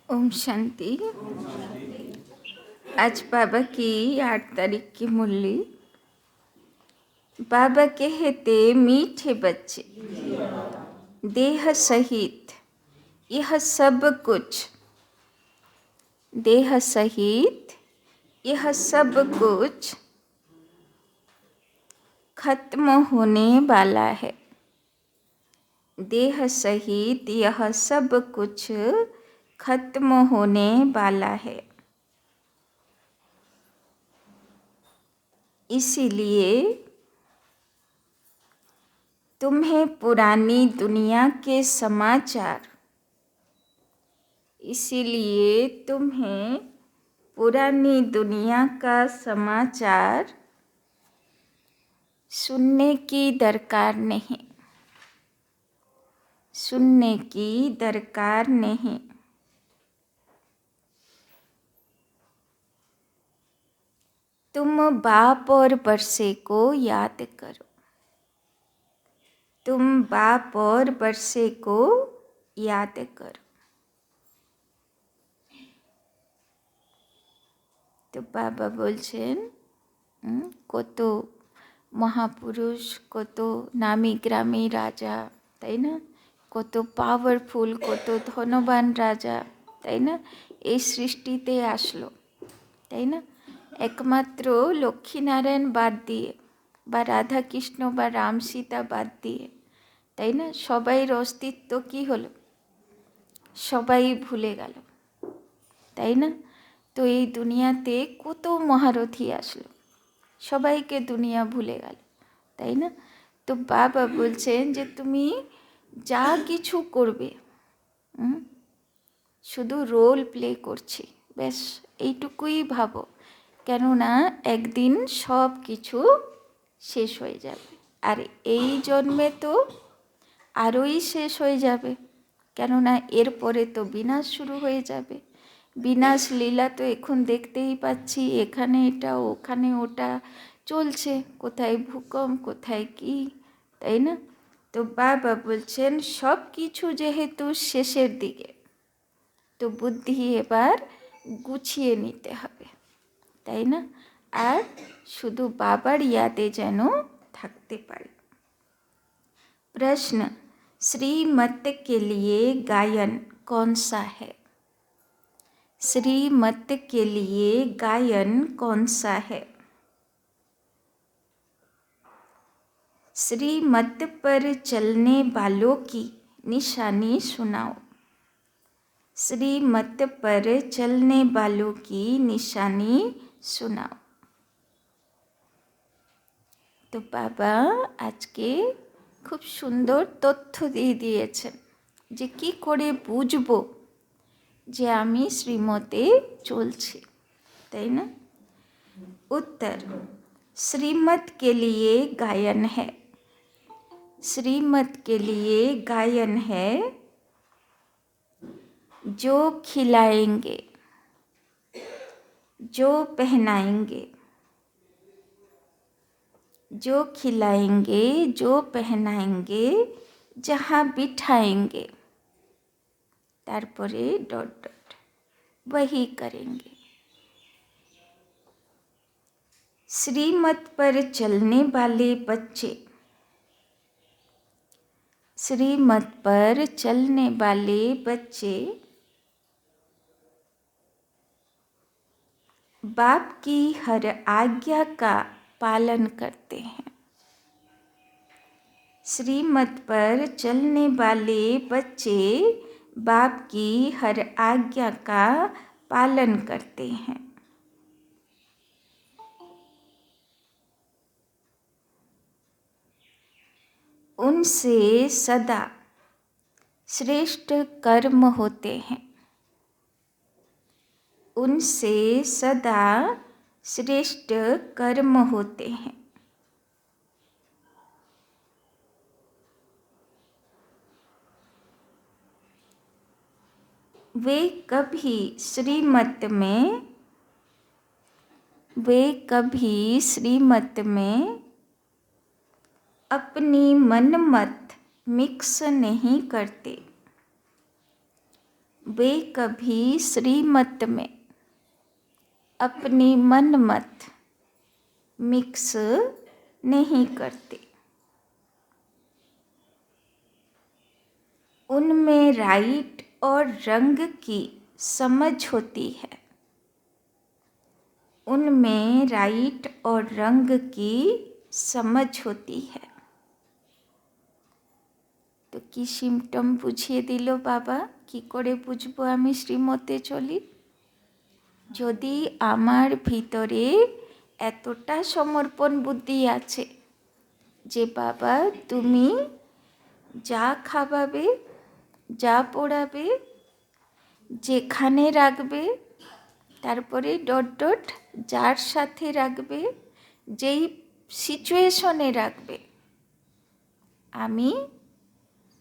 ओम शांति। आज बाबा की 8 तारीख की मुरली। बाबा कहते मीठे बच्चे, देह सहित यह सब कुछ, देह सहित यह सब कुछ खत्म होने वाला है। देह सहित यह सब कुछ खत्म होने वाला है। इसीलिए तुम्हें पुरानी दुनिया के समाचार, इसीलिए तुम्हें पुरानी दुनिया का समाचार सुनने की दरकार नहीं, सुनने की दरकार नहीं। तुम बाप और बरसे को याद करो, तुम बाप और बरसे को याद करो। तो बाबा बोलছেন কত মহাপুরুষ, কত নামি গ্রামী রাজা, তাই না? কত পাওয়ারফুল, কত ধনবান রাজা, তাই না? এই সৃষ্টিতে আসলো, তাই না? একমাত্র লক্ষ্মীনারায়ণ বাদ দিয়ে বা রাধা কৃষ্ণ বা রাম সীতা বাদ দিয়ে, তাই না? সবাইয়ের অস্তিত্ব কি হলো? সবাই ভুলে গেল, তাই না? তো এই দুনিয়াতে কত মহারথী আসলো, সবাইকে দুনিয়া ভুলে গেল, তাই না? তো বাবা বলছেন যে তুমি যা কিছু করবে, শুধু রোল প্লে করছি, ব্যাস এইটুকুই ভাবো, কেননা একদিন সব কিছু শেষ হয়ে যাবে। আর এই জন্মে তো আরোই শেষ হয়ে যাবে, কেননা এরপরে তো বিনাশ শুরু হয়ে যাবে। বিনাশ লীলা তো এখন দেখতেই পাচ্ছি, এখানে এটা ওখানে ওটা চলছে, কোথায় ভূকম্প কোথায় কি, তাই না? তো বাবা বলছেন সব কিছু যেহেতু শেষের দিকে, তো বুদ্ধি এবার গুছিয়ে নিতে হবে, তাই না? আর শুধু বাবার ইয়াদে যেন থাকতে পারে। प्रश्न, श्रीमत के लिए गायन कौन सा है? श्रीमत के लिए गायन कौन सा है? श्रीमत पर चलने वालों की निशानी सुनाओ। श्रीमत पर चलने वालों की निशानी सुनाओ। তো বাবা আজকে খুব সুন্দর তথ্য দিয়ে দিয়েছেন যে কি করে বুঝবো যে আমি শ্রীমতে চলছি, তাই না? उत्तर, श्रीमत के लिए गायन है। श्रीमत के लिए गायन है जो खिलाएंगे, जो पहनाएंगे, जो खिलाएंगे, जो पहनाएंगे, जहाँ बिठाएंगे, तारपरे डॉट डॉट, वही करेंगे। श्रीमत पर चलने वाले बच्चे, श्रीमत पर चलने वाले बच्चे बाप की हर आज्ञा का पालन करते हैं। श्रीमत पर चलने वाले बच्चे बाप की हर आज्ञा का पालन करते हैं। उनसे सदा श्रेष्ठ कर्म होते हैं। उनसे सदा श्रेष्ठ कर्म होते हैं। वे कभी श्रीमत में अपनी मनमत मिक्स नहीं करते। वे कभी श्रीमत में अपनी मनमत मिक्स नहीं करते। उनमें राइट और रंग की समझ होती है। उनमें राइट और रंग की समझ होती है। तो কি সিমটম বুঝিয়ে দিল বাবা, কি করে বুঝবো আমি শ্রীমতে চলি? যদি আমার ভিতরে এতটা সমর্পণ বুদ্ধি আছে যে বাবা তুমি যা খাওয়াবে, যা পড়াবে, যেখানে রাখবে, তারপরে ডট ডট যার সাথে রাখবে, যেই সিচুয়েশনে রাখবে, আমি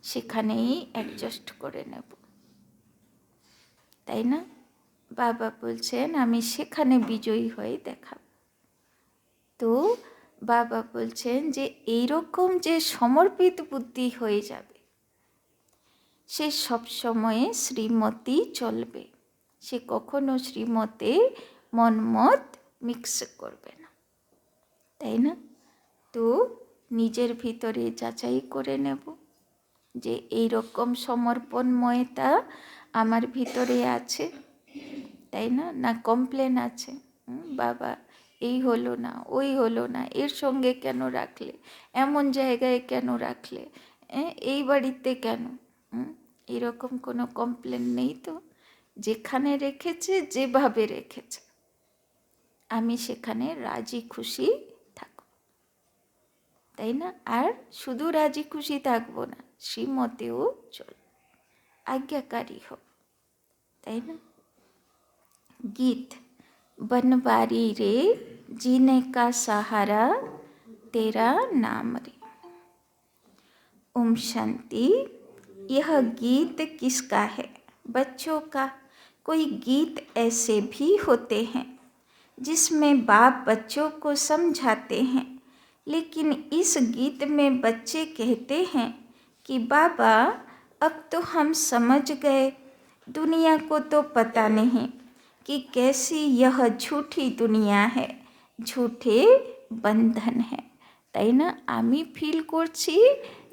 সেখানেই অ্যাডজাস্ট করে নেব, তাই না? বাবা বলছেন আমি সেখানে বিজয়ী হয়ে দেখাব। তো বাবা বলছেন যে এইরকম যে সমর্পিত বুদ্ধি হয়ে যাবে, সে সবসময়ে শ্রীমতই চলবে, সে কখনো শ্রীমতে মনমত মিক্স করবে না, তাই না? তো নিজের ভিতরে যাচাই করে নেব যে এইরকম সমর্পণময়তা আমার ভিতরে আছে, তাই না? না কমপ্লেন আছে, বাবা এই হলো না, ওই হলো না, এর সঙ্গে কেন রাখলে, এমন জায়গায় কেন রাখলে, এই বাড়িতে কেন, এরকম কোনো কমপ্লেন নেই তো। যেখানে রেখেছে, যেভাবে রেখেছে, আমি সেখানে রাজি খুশি থাকব, তাই না? আর শুধু রাজি খুশি থাকবো না, শ্রীমতেও চল, आज्ञाकारी हो, তাই না? गीत बनवारी रे जीने का सहारा तेरा नाम रे। ओम शांति। यह गीत किसका है? बच्चों का। कोई गीत ऐसे भी होते हैं जिसमें बाप बच्चों को समझाते हैं, लेकिन इस गीत में बच्चे कहते हैं कि बाबा अब तो हम समझ गए, दुनिया को तो पता नहीं कि कैसी यह झूठी दुनिया है, झूठे बंधन है, তাই না? আমি ফিল করছি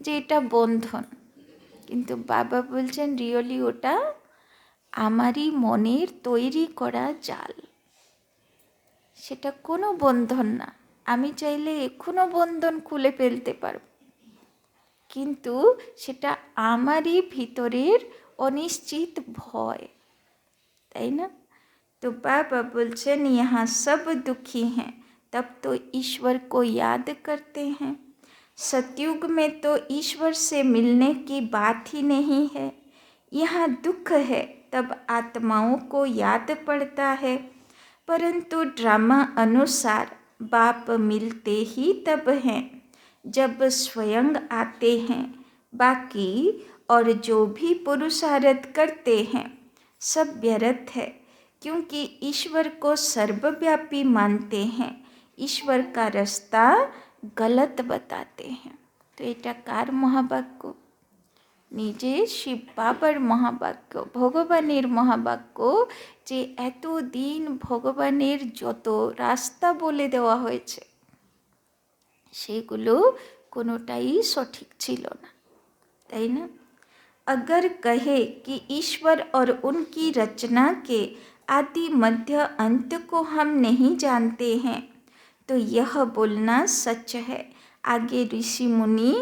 যে এটা বন্ধন, কিন্তু বাবা বলছেন রিয়েলি ওটা আমারই মনের তৈরি করা জাল, সেটা কোনো বন্ধন না। আমি চাইলে এখনো বন্ধন খুলে ফেলতে পারব, কিন্তু সেটা আমারই ভিতরের অনিশ্চিত ভয়, তাই না? तो बाबा बोलছেন यहाँ सब दुखी हैं, तब तो ईश्वर को याद करते हैं। सतयुग में तो ईश्वर से मिलने की बात ही नहीं है। यहाँ दुख है तब आत्माओं को याद पड़ता है, परंतु ड्रामा अनुसार बाप मिलते ही तब हैं जब स्वयं आते हैं। बाकी और जो भी पुरुषार्थ करते हैं सब व्यर्थ है, क्योंकि ईश्वर को सर्वव्यापी मानते हैं, ईश्वर का रास्ता गलत बताते हैं। तो এটা কার মহাবাক্য? নিজে শিব বাবার মহাবাক্য, ভগবানের মহাবাক্য, যে এতদিন ভগবানের যত রাস্তা বলে দেওয়া হয়েছে সেগুলো কোনোটাই সঠিক ছিল না, তাই না? अगर कहे कि ईश्वर और उनकी रचना के आदि मध्य अंत को हम नहीं जानते हैं, तो यह बोलना सच है। आगे ऋषि मुनि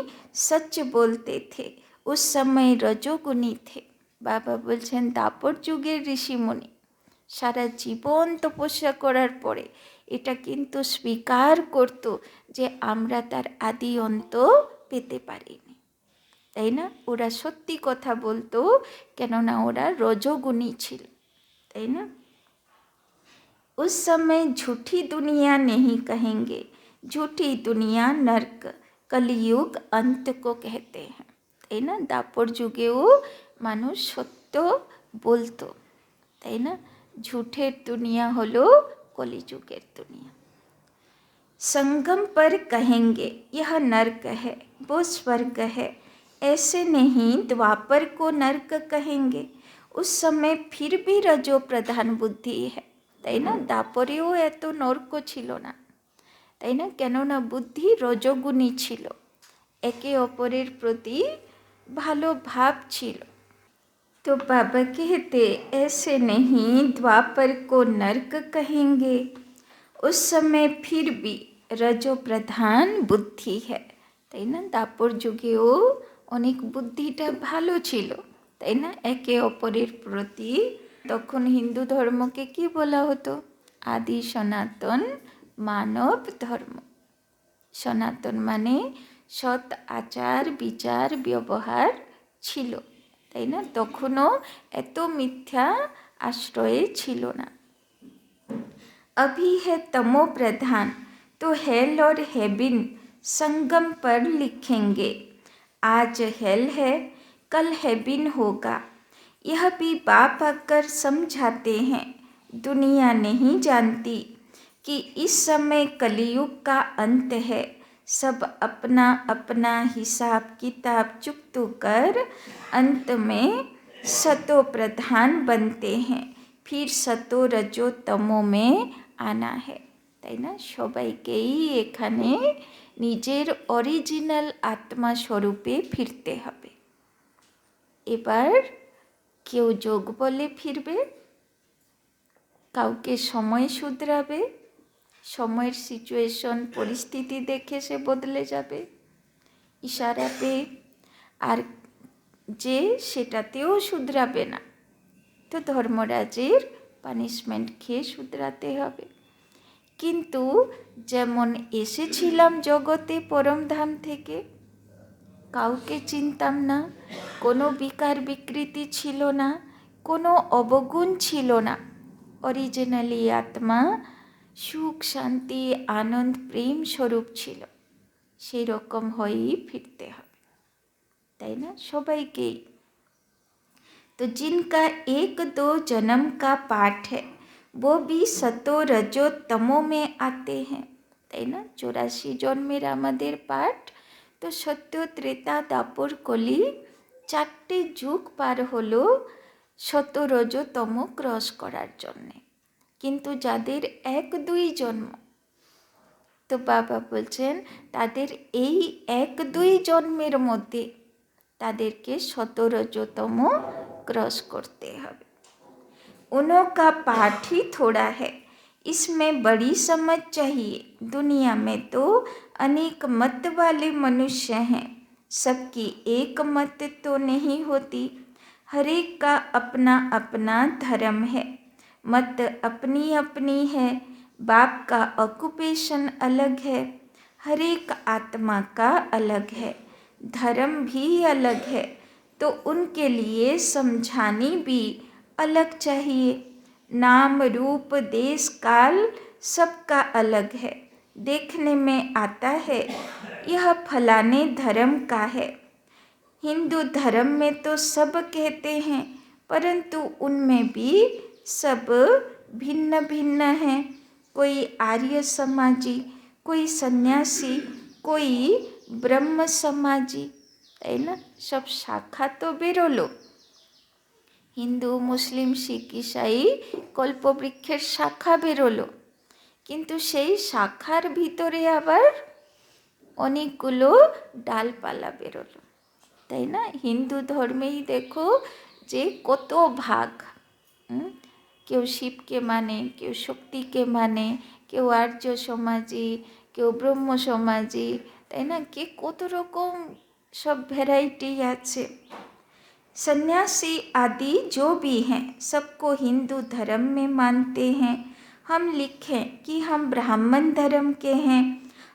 सच बोलते थे, उस समय रजोगुणी थे। बाबा बोलছেন দাপর যুগের ঋষি মুনি সারা জীবন তপস্যা করার পরে এটা কিন্তু স্বীকার করত যে আমরা তার আদি অন্ত পেতে পারিনি, তাই না? ওরা সত্যি কথা বলতো, কেননা ওরা রজোগুণী ছিল, তাই না? उस समय झूठी दुनिया नहीं कहेंगे, झूठी दुनिया नर्क कलयुग अंत को कहते हैं, তাই না? দাপর যুগেও মানুষ সত্য বলতো, তাই না? ঝুঠের দুনিয়া হলো কলিযুগের দুনিয়া। संगम पर कहेंगे यह नर्क है, वो स्वर्ग है, ऐसे नहीं द्वापर को नर्क कहेंगे। उस समय फिर भी रजो प्रधान बुद्धि है, তাই না? দাপরেও এত নরক ছিল না, তাই না? কেননা বুদ্ধি রজগুণী ছিল, একে অপরের প্রতি ভালো ভাব ছিল। तो बाबा कहते ऐसे नहीं द्वापर को नर्क कहेंगे, उस समय फिर भी रजो प्रधान बुद्धि है, তাই না? দাপর যুগেও অনেক বুদ্ধিটা ভালো ছিল, তাই না? একে অপরের প্রতি। তখন হিন্দু ধর্মকে কি বলা হতো? আদি সনাতন মানব ধর্ম। সনাতন মানে সৎ আচার বিচার ব্যবহার ছিল, তাই না? তখনও এত মিথ্যা আশ্রয়ে ছিল না। अभी है तमो प्रधान तो हेल और हेबिन संगम पर लिखेंगे, आज हेल है कल हेबिन होगा, यह भी बाप आकर समझाते हैं। दुनिया नहीं जानती कि इस समय कलयुग का अंत है, सब अपना अपना हिसाब किताब चुकतू कर अंत में सतो प्रधान बनते हैं, फिर सतो रजो तमो में আনা है, তাই না? সবাইকেই এখানে নিজের অরিজিনাল আত্মা স্বরূপে ফিরতে হবে। এবার কেউ যোগ বলে ফিরবে, কাউকে সময় শুধরাবে, সময়ের সিচুয়েশন পরিস্থিতি দেখে সে বদলে যাবে ইশারা পেয়ে, আর যে সেটাতেও শুধরাবে না তো ধর্মরাজের পানিশমেন্ট খেয়ে শুধরাতে হবে। কিন্তু যেমন এসেছিলাম জগতে পরমধাম থেকে, কাউকে চিনতাম না, কোনো বিকার বিকৃতি ছিল না, কোনো অবগুণ ছিল না, অরিজিনালি আত্মা সুখ শান্তি আনন্দ প্রেম স্বরূপ ছিল, সেই রকম হয়েই ফিরতে হবে, তাই না? সবাইকেই। तो जिनका एक दो जन्म का पाठ है वो भी सतो रजो तमो में आते हैं, তাই না? 84 জন্মের আমাদের পাঠ। তো সত্য ত্রেতা দাপর কলি 4টে যুগ পার হলো সত রজো তম ক্রস করার জন্যে। কিন্তু যাদের 1-2 জন্ম, তো বাবা বলছেন তাদের এই 1-2 জন্মের মধ্যে তাদেরকে সত রজতম क्रॉस करते हैं। उनका पाठ ही थोड़ा है, इसमें बड़ी समझ चाहिए। दुनिया में तो अनेक मत वाले मनुष्य हैं, सबकी एक मत तो नहीं होती, हर एक का अपना अपना धर्म है, मत अपनी अपनी है, बाप का ऑक्यूपेशन अलग है, हर एक आत्मा का अलग है, धर्म भी अलग है, तो उनके लिए समझानी भी अलग चाहिए। नाम रूप देश काल सबका अलग है, देखने में आता है यह फलाने धर्म का है। हिंदू धर्म में तो सब कहते हैं, परंतु उनमें भी सब भिन्न भिन्न हैं। कोई आर्य समाजी, कोई सन्यासी, कोई ब्रह्म समाजी, তাই না? সব শাখা তো বেরোলো, হিন্দু মুসলিম শিখ ইসাই কল্পবৃক্ষের শাখা বেরোলো, কিন্তু সেই শাখার ভিতরে আবার অনেকগুলো ডালপালা বেরোলো, তাই না? হিন্দু ধর্মেই দেখো যে কত ভাগ, কেউ শিবকে মানে, কেউ শক্তিকে মানে, কেউ আর্য সমাজি, কেউ ব্রহ্ম সমাজি, তাই না? কে কত রকম सब वैरायटी আছে। सन्यासी आदि जो भी हैं सबको हिंदू धर्म में मानते हैं। हम लिखें कि हम ब्राह्मण धर्म के हैं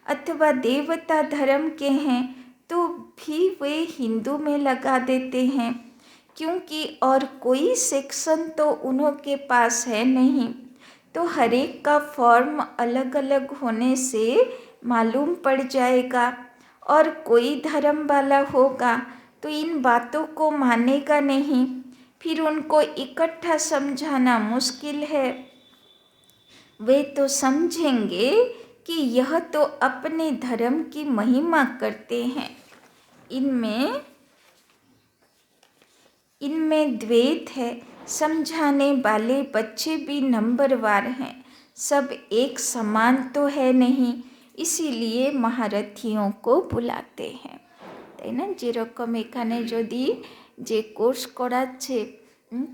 अथवा देवता धर्म के हैं तो भी वे हिंदू में लगा देते हैं, क्योंकि और कोई सेक्शन तो उन्होंने पास है नहीं, तो हर एक का फॉर्म अलग अलग होने से मालूम पड़ जाएगा, और कोई धर्म वाला होगा तो इन बातों को मानेगा नहीं, फिर उनको इकट्ठा समझाना मुश्किल है। वे तो समझेंगे कि यह तो अपने धर्म की महिमा करते हैं, इनमें इनमें द्वैत है, समझाने वाले बच्चे भी नंबरवार हैं, सब एक समान तो है नहीं, इसीलिए महारथियों को बुलाते हैं। তাই না, যেরকম এখানে যদি যে কোর্স করাচ্ছে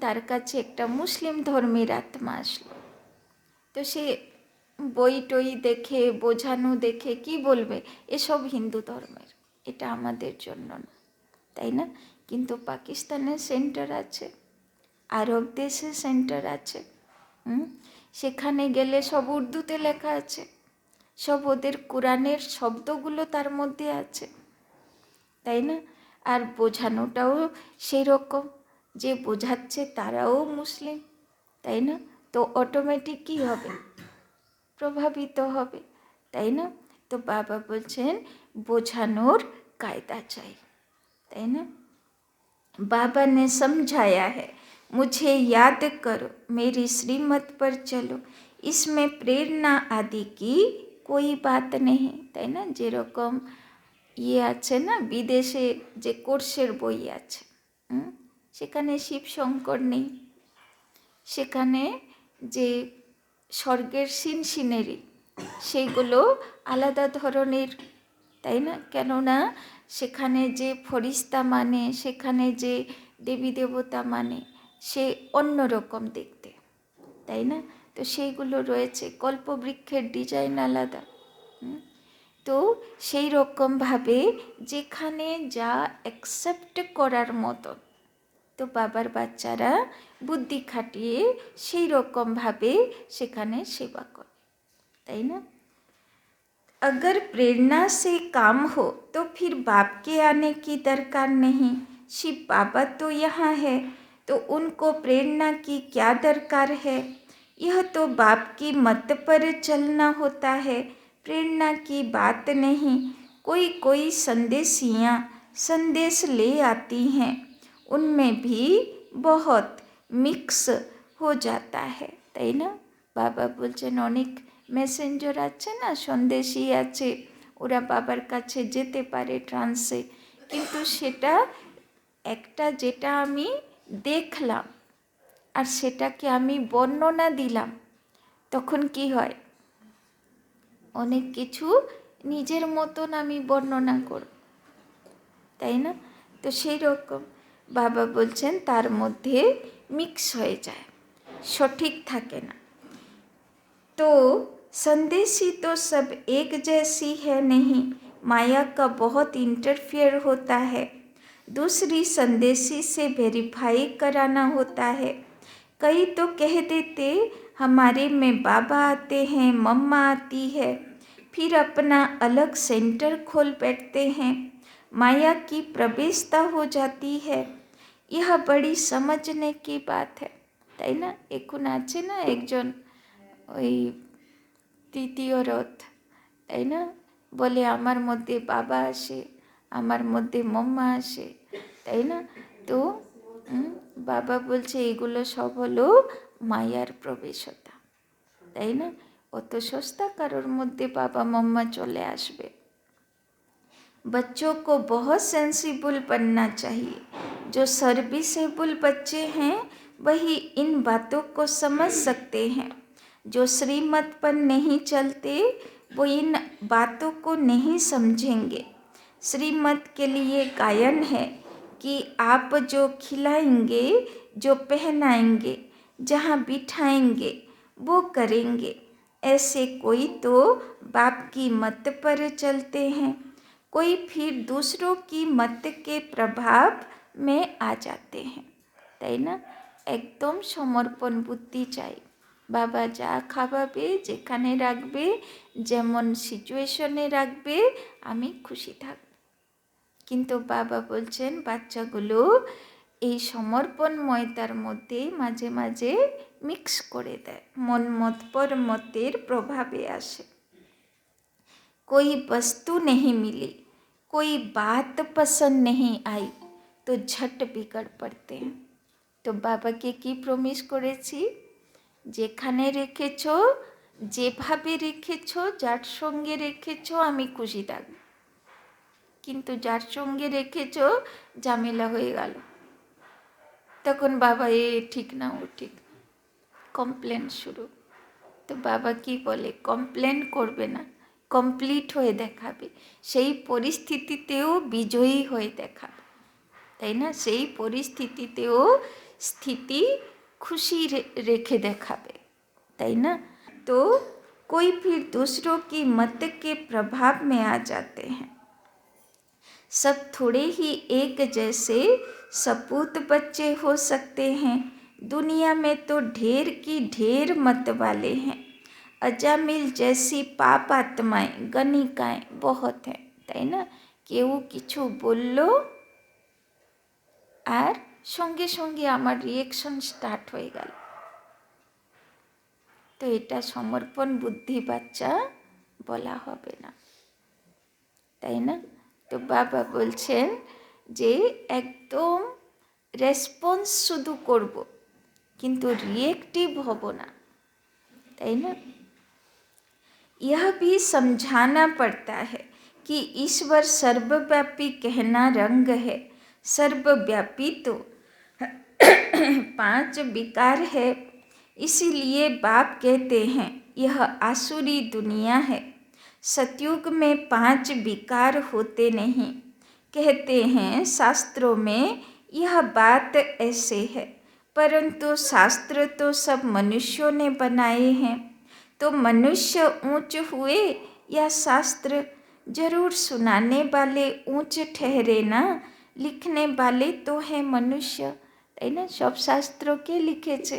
তার কাছে একটা মুসলিম ধর্মের আত্মা আসলো, তো সে বই টই দেখে বোঝানো দেখে কি বলবে, এসব হিন্দু ধর্মের, এটা আমাদের জন্য না, তাই না? কিন্তু পাকিস্তানের সেন্টার আছে, আরব দেশে সেন্টার আছে, সেখানে গেলে সব উর্দুতে লেখা আছে, সব ওদের কোরআনের শব্দগুলো তার মধ্যে আছে, তাই না? আর বোঝানোটাও সেই রকম, যে বোঝাচ্ছে তারাও মুসলিম, তাই না? তো অটোমেটিক কী হবে, প্রভাবিত হবে, তাই না? তো বাবা বলছেন বোঝানোর কায়দা চাই, তাই না? बाबा ने समझाया है, मुझे याद करो, मेरी श्रीमत पर चलो, इसमें प्रेरणा आदि की कोई बात नहीं, তাই না? যেরকম ইয়ে আছে না, বিদেশে যে কোর্সের বই আছে, সেখানে শিব শঙ্কর নেই, সেখানে যে স্বর্গের সিনসিনেরি সেইগুলো আলাদা ধরনের, তাই না? কেননা সেখানে যে ফরিস্তা মানে, সেখানে যে দেবী দেবতা মানে, সে অন্যরকম দেখতে, তাই না? তো সেইগুলো রয়েছে, কল্পবৃক্ষের ডিজাইন আলাদা। তো সেই রকমভাবে যেখানে যা অ্যাকসেপ্ট করার মতো, তো বাবার বাচ্চারা বুদ্ধি খাটিয়ে সেই রকমভাবে সেখানে সেবা করে, তাই না? अगर प्रेरणा से काम हो तो फिर बाप के आने की दरकार नहीं, शिव बाबा तो यहाँ है, तो उनको प्रेरणा की क्या दरकार है? यह तो बाप की मत पर चलना होता है, प्रेरणा की बात नहीं। कोई कोई संदेशियाँ संदेश ले आती हैं, उनमें भी बहुत मिक्स हो जाता है, তাই না? বাবা বলছেন অনেক মেসেঞ্জার আছে না, সন্দেশী আছে, ওরা বাবার কাছে যেতে পারে ট্রান্সে, কিন্তু সেটা একটা যেটা আমি দেখলাম আর সেটাকে আমি বর্ণনা দিলাম, তখন কি হয়, অনেক কিছু নিজের মতন আমি বর্ণনা করব, তাই না? তো সেই রকম বাবা বলছেন তার মধ্যে মিক্স হয়ে যায়, সঠিক থাকে না। तो संदेशी तो सब एक जैसी है नहीं, माया का बहुत इंटरफेयर होता है, दूसरी संदेशी से वेरीफाई कराना होता है। कई तो कह देते हमारे में बाबा आते हैं, मम्मा आती है, फिर अपना अलग सेंटर खोल बैठते हैं, माया की प्रवेशता हो जाती है। यह बड़ी समझने की बात है, তাই না? এখন আছে না একজন ওই তৃতীয় রথ, তাই না? বলে আমার মধ্যে বাবা আসে, আমার মধ্যে মাম্মা আসে, তাই না? তো বাবা বলছে এগুলো সব হলো মায়ার প্রবেশতা, তাই না? অত সস্তা কারোর মধ্যে বাবা মাম্মা চলে আসবে। बच्चों को बहुत सेंसिबल बनना चाहिए, जो सर्विसेबल बच्चे हैं वही इन बातों को समझ सकते हैं, जो श्रीमत पर नहीं चलते वो इन बातों को नहीं समझेंगे। श्रीमत के लिए गायन है कि आप जो खिलाएंगे, जो पहनाएंगे, जहाँ बिठाएंगे वो करेंगे। ऐसे कोई तो बाप की मत पर चलते हैं, कोई फिर दूसरों की मत के प्रभाव में आ जाते हैं, তাই না? একদম সমর্পণ বুদ্ধি চাই, বাবা যা খাওয়াবে, যেখানে রাখবে, যেমন সিচুয়েশনে রাখবে, আমি খুশি থাকব। কিন্তু বাবা বলছেন বাচ্চাগুলো এই সমর্পণময়তার মধ্যে মাঝে মাঝে মিক্স করে দেয়, মন মত পর মতের প্রভাবে আসে। कोई वस्तु नहीं मिली, कोई बात पसंद नहीं आई, तो झट बिगड़ पड़ते हैं। तो বাবাকে কি প্রমিস করেছি, যেখানে রেখেছ, যেভাবে রেখেছ, যার সঙ্গে রেখেছ আমি খুশি থাকব, কিন্তু যার সঙ্গে রেখেছ ঝামেলা হয়ে গেল, তখন বাবা ঠিক না, ও ঠিক না, কমপ্লেন শুরু। তো বাবা কি বলে, কমপ্লেন করবে না, কমপ্লিট হয়ে দেখাবে, সেই পরিস্থিতিতেও বিজয়ী হয়ে দেখাবে, তাই না? সেই পরিস্থিতিতেও স্থিতি খুশি রেখে দেখাবে, তাই ना। तो कोई फिर दूसरों की मत के प्रभाव में आ जाते हैं। सब थोड़े ही एक जैसे सपूत बच्चे हो सकते हैं। दुनिया में तो ढेर की ढेर मत वाले हैं। अजामिल जैसी पाप आत्माएं गणिकाएं बहुत हैं, তাই না। কেউ কিছু বললো আর সঙ্গে সঙ্গে আমার রিয়েকশন স্টার্ট হয়ে গেল, তো এটা সমর্পণ বুদ্ধি বাচ্চা বলা হবে না, তাই না। তো বাবা বলছেন যে একদম রেসপন্স শুধু করব, কিন্তু রিয়েক্টিভ হব না, তাই না। यह भी समझाना पड़ता है कि ईश्वर सर्वव्यापी कहना रंग है। सर्वव्यापी तो 5 विकार है, इसीलिए बाप कहते हैं यह आसुरी दुनिया है। सतयुग में 5 विकार होते नहीं, कहते हैं शास्त्रों में यह बात ऐसे है, परंतु शास्त्र तो सब मनुष्यों ने बनाए हैं। तो मनुष्य ऊंच हुए या शास्त्र, जरूर सुनाने वाले ऊंच ठहरे ना, लिखने वाले तो हैं मनुष्य, তাই না। সব শাস্ত্র কে লিখেছে,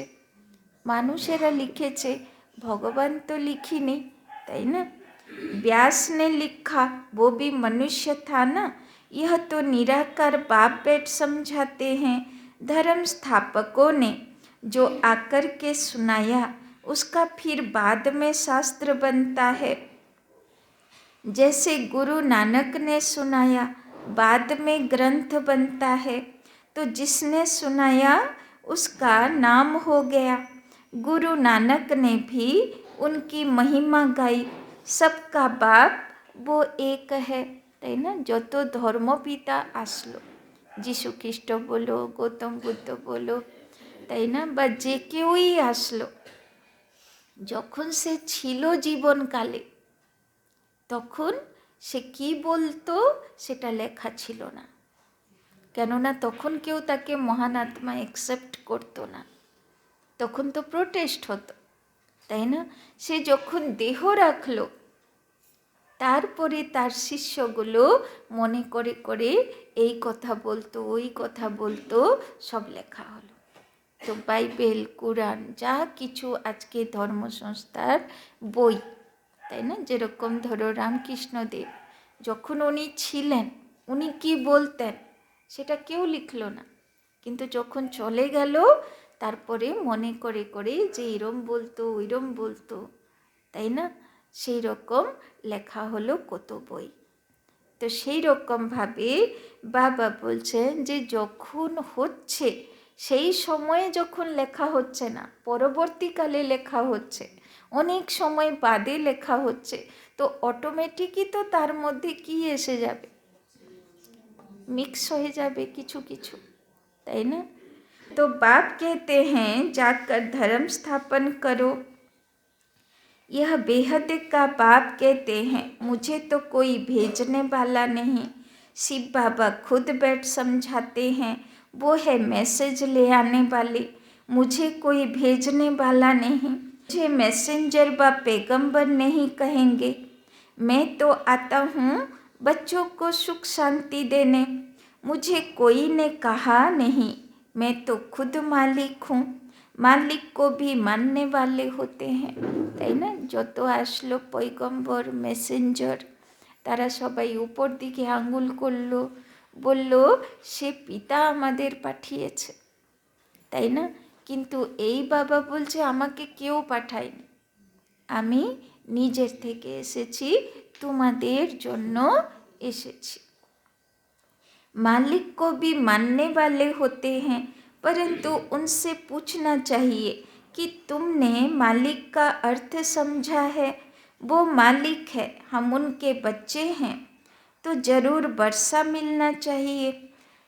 মানুষেরা লিখেছে, ভগবান তো লিখিনি, তাই না। व्यास ने लिखा वो भी मनुष्य था ना। यह तो निराकार बाप बेट समझाते हैं। धर्म स्थापकों ने जो आकर के सुनाया, उसका फिर बाद में शास्त्र बनता है। जैसे गुरु नानक ने सुनाया, बाद में ग्रंथ बनता है। तो जिसने सुनाया उसका नाम हो गया। गुरु नानक ने भी उनकी महिमा गाई। सबका बाप वो एक है, তাই না। যত ধর্মপিতা আসলো, যিশু খ্রিস্ট বলো, গৌতম বুদ্ধ বলো, তাই না, বা যে কেউই আসলো, যখন সে ছিল জীবনকালে, তখন সে কি বলতো সেটা লেখা ছিল না, কেননা তখন কেউ তাকে মহান আত্মা অ্যাকসেপ্ট করতো না, তখন তো প্রোটেস্ট হতো, তাই না। সে যখন দেহ রাখলো, তারপরে তার শিষ্যগুলো মনে করে করে এই কথা বলতো, ওই কথা বলতো, সব লেখা হলো। তো বাইবেল, কোরআন, যা কিছু আজকে ধর্ম সংস্থার বই, তাই না। যেরকম ধরো রামকৃষ্ণদেব, যখন উনি ছিলেন, উনি কি বলতেন সেটা কেউ লিখলো না, কিন্তু যখন চলে গেল তারপরে মনে করে করে যে এরম বলতো, ওইরম বলতো, তাই না, সেই রকম লেখা হলো কত বই। তো সেই রকমভাবে বাবা বলছেন যে যখন হচ্ছে, সেই সময়ে যখন লেখা হচ্ছে না, পরবর্তীকালে লেখা হচ্ছে, অনেক সময় বাদে লেখা হচ্ছে, তো অটোমেটিকই তো তার মধ্যে কি এসে যাবে, মিক্স হয়ে যাবে কিছু কিছু, তাই না। तो बाप कहते हैं जाकर धर्म स्थापन करो। यह बेहद का बाप कहते हैं मुझे तो कोई भेजने वाला नहीं। शिव बाबा खुद बैठ समझाते हैं, वो है मैसेज ले आने वाले, मुझे कोई भेजने वाला नहीं। मुझे मैसेंजर व पैगंबर नहीं कहेंगे। मैं तो आता हूँ बच्चों को सुख शांति देने। मुझे कोई ने कहा नहीं, मैं तो खुद मालिक हूँ। मालिक को भी मानने वाले होते हैं, তাই না। যত আসলো পয়গম্বর, মেসেঞ্জার, তারা সবাই উপর দিকে আঙুল করলো, বলল সে পিতা আমাদের পাঠিয়েছে, তাই না। কিন্তু এই বাবা বলছে আমাকে কেউ পাঠায়নি, আমি নিজের থেকে এসেছি, তোমাদের জন্য এসেছি। मालिक को भी मानने वाले होते हैं, परंतु उनसे पूछना चाहिए कि तुमने मालिक का अर्थ समझा है। वो मालिक है, हम उनके बच्चे हैं, तो ज़रूर वर्षा मिलना चाहिए।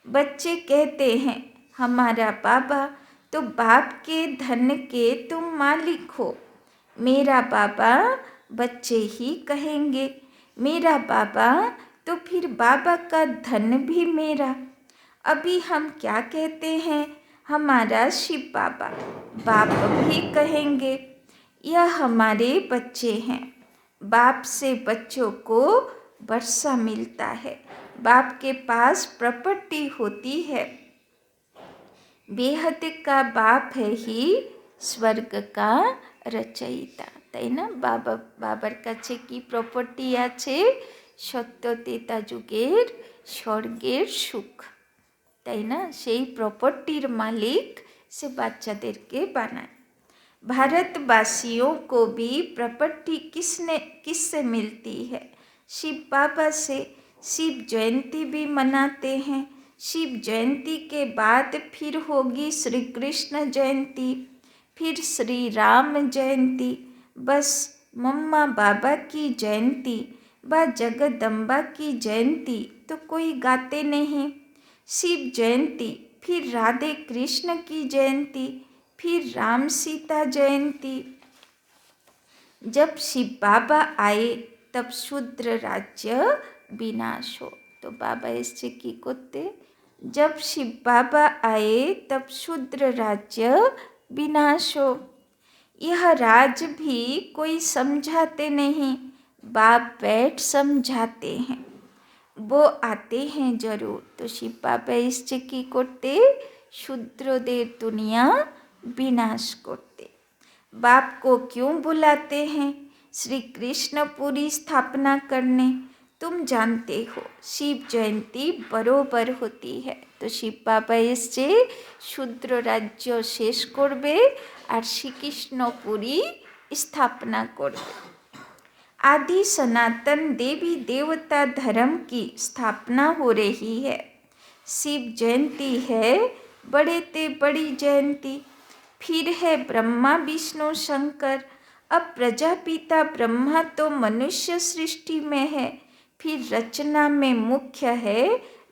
बच्चे कहते हैं हमारा बाबा तो बाप के धन के तुम मालिक हो। मेरा बाबा बच्चे ही कहेंगे, मेरा बाबा तो फिर बाबा का धन भी मेरा। अभी हम क्या कहते हैं, हमारा शिव बाबा, बाप भी कहेंगे यह हमारे बच्चे हैं। बाप से बच्चों को वर्षा मिलता है, बाप के पास प्रॉपर्टी होती है। बेहद का बाप है ही स्वर्ग का रचयिता, তাই না? বাবার কাছে কি প্রপার্টি আছে? সত্য তেতা যুগের স্বর্গের সুখ, তাই না? সেই প্রপার্টির মালিক সে বাচ্চাদেরকে বানায়। भारतवासियों को भी प्रॉपर्टी किससे मिलती है? शिव बाबा से। शिव जयंती भी मनाते हैं। शिव जयंती के बाद फिर होगी श्री कृष्ण जयंती, फिर श्री राम जयंती। बस मम्मा बाबा की जयंती व जगदम्बा की जयंती तो कोई गाते नहीं। शिव जयंती, फिर राधे कृष्ण की जयंती, फिर राम सीता जयंती। जब शिव बाबा आए तब शूद्र राज्य विनाश हो। तो बाबा इससे की करते, जब शिव बाबा आए तब शूद्र राज्य विनाश हो। यह राज भी कोई समझाते नहीं, बाप बैठ समझाते हैं। वो आते हैं जरूर। तो शिव बाबा इससे की करते, शूद्रदेर दुनिया विनाश करते। बाप को क्यों बुलाते हैं? श्री कृष्ण पूरी स्थापना करने। तुम जानते हो शिव जयंती बरोबर होती है। तो शिव बाबा इससे शूद्र राज्य शेष करबे और श्री कृष्ण पूरी स्थापना करबे। आदि सनातन देवी देवता धर्म की स्थापना हो रही है। शिव जयंती है बड़े ते बड़ी जयंती। फिर है ब्रह्मा विष्णु शंकर। अब प्रजापिता ब्रह्मा तो मनुष्य सृष्टि में है, फिर रचना में मुख्य है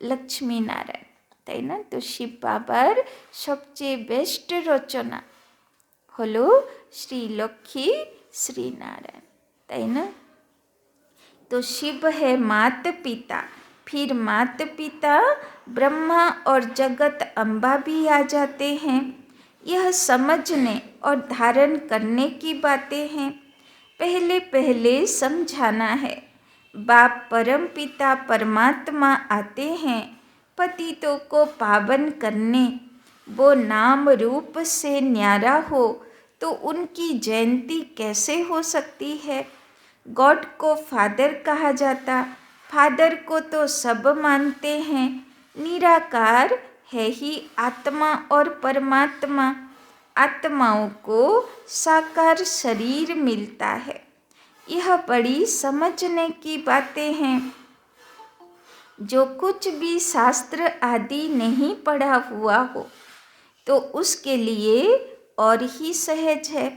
लक्ष्मी नारायण, তাই না? तो शिव बाबार सबचेয়ে बेस्ट रचना हलो श्री लक्ष्मी श्री नारायण, তাই না? तो शिव है मात पिता, फिर मात पिता ब्रह्मा और जगत अम्बा भी आ जाते हैं। यह समझने और धारण करने की बातें हैं। पहले पहले समझाना है। बाप परम पिता परमात्मा आते हैं पतितों को पावन करने। वो नाम रूप से न्यारा हो तो उनकी जयंती कैसे हो सकती है? गॉड को फादर कहा जाता, फादर को तो सब मानते हैं। निराकार है ही आत्मा और परमात्मा। आत्माओं को साकार शरीर मिलता है। यह बड़ी समझने की बातें हैं। जो कुछ भी शास्त्र आदि नहीं पढ़ा हुआ हो तो उसके लिए और ही सहज है।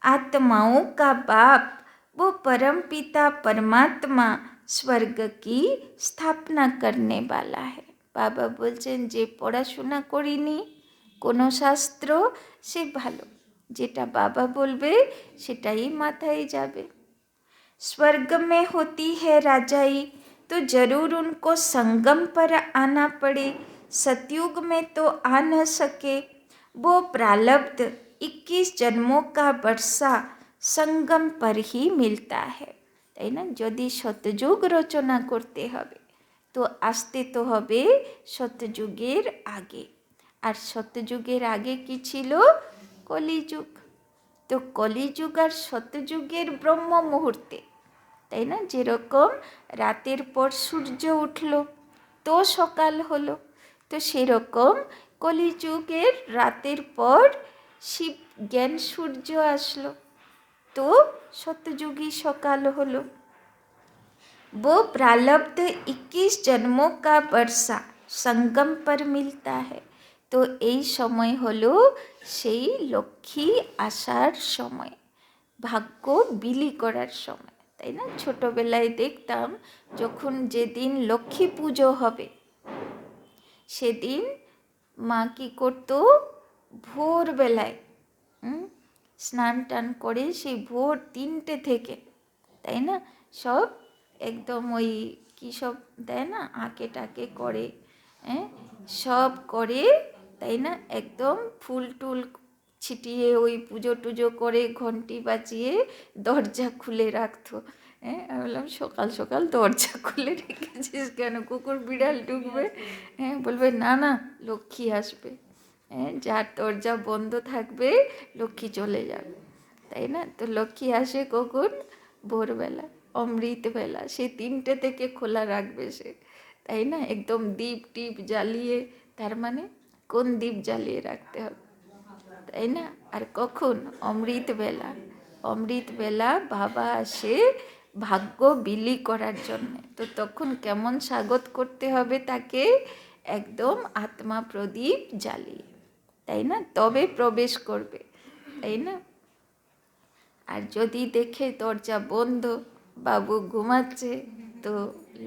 आत्माओं का बाप वो परम पिता परमात्मा स्वर्ग की स्थापना करने वाला है। बाबा बोलছেন যে পড়াশোনা করিনি কোনো শাস্ত্র সে ভালো, যেটা বাবা বলবে সেটাই মাথায় যাবে। स्वर्ग में होती है राजाई तो जरूर उनको संगम पर आना पड़े। सतयुग में तो आ न सके। वो प्रारब्ध 21 जन्मों का वर्षा संगम पर ही मिलता है, তাই না? যদি সত্যযুগ রচনা করতে হবে তো আসতে তো হবে সত্যযুগের আগে। আর সত্যযুগের আগে কি ছিল? কলিযুগ। তো কলিযুগ আর সত্যযুগের ব্রহ্ম মুহূর্তে, তাই না? যেরকম রাতের পর সূর্য উঠল তো সকাল হলো, তো সেরকম কলিযুগের রাতের পর শিব জ্ঞান সূর্য আসলো तो सतयुगी सकाल हलो। वो प्रारब्ध 21 जन्मों का वर्षा संगम पर मिलता है। तो এই সময় হলো সেই লক্ষ্মী আসার সময়, ভাগ্য বিলি করার সময়, তাই না? ছোটবেলায় দেখতাম যখন যেদিন লক্ষ্মী পুজো হবে সেদিন মা কী করতো, ভোরবেলায় স্নান টান করে সেই ভোর 3টে থেকে, তাই না, সব একদম ওই কী সব দেয় না, আঁকে টাকে করে, হ্যাঁ, সব করে, তাই না, একদম ফুল টুল ছিটিয়ে ওই পুজো টুজো করে ঘন্টি বাজিয়ে দরজা খুলে রাখতো। হ্যাঁ, আমি বললাম সকাল সকাল দরজা খুলে রেখেছিস কেন, কুকুর বিড়াল ঢুকবে? হ্যাঁ, বলবে না না লক্ষ্মী আসবে। হ্যাঁ, যার দরজা বন্ধ থাকবে লক্ষ্মী চলে যাবে, তাই না? তো লক্ষ্মী আসে কখন? ভোরবেলা, অমৃতবেলা, সে 3টে থেকে খোলা রাখবে সে, তাই না, একদম দীপ টিপ জ্বালিয়ে। তার মানে কোন দীপ জ্বালিয়ে রাখতে হবে, তাই না? আর কখন? অমৃতবেলা। অমৃতবেলা বাবা আসে ভাগ্য বিলি করার জন্যে। তো তখন কেমন স্বাগত করতে হবে তাকে? একদম আত্মা প্রদীপ জ্বালিয়ে, তাই না, তবে প্রবেশ করবে, তাই না? আর যদি দেখে দরজা বন্ধ, বাবু ঘুমাচ্ছে, তো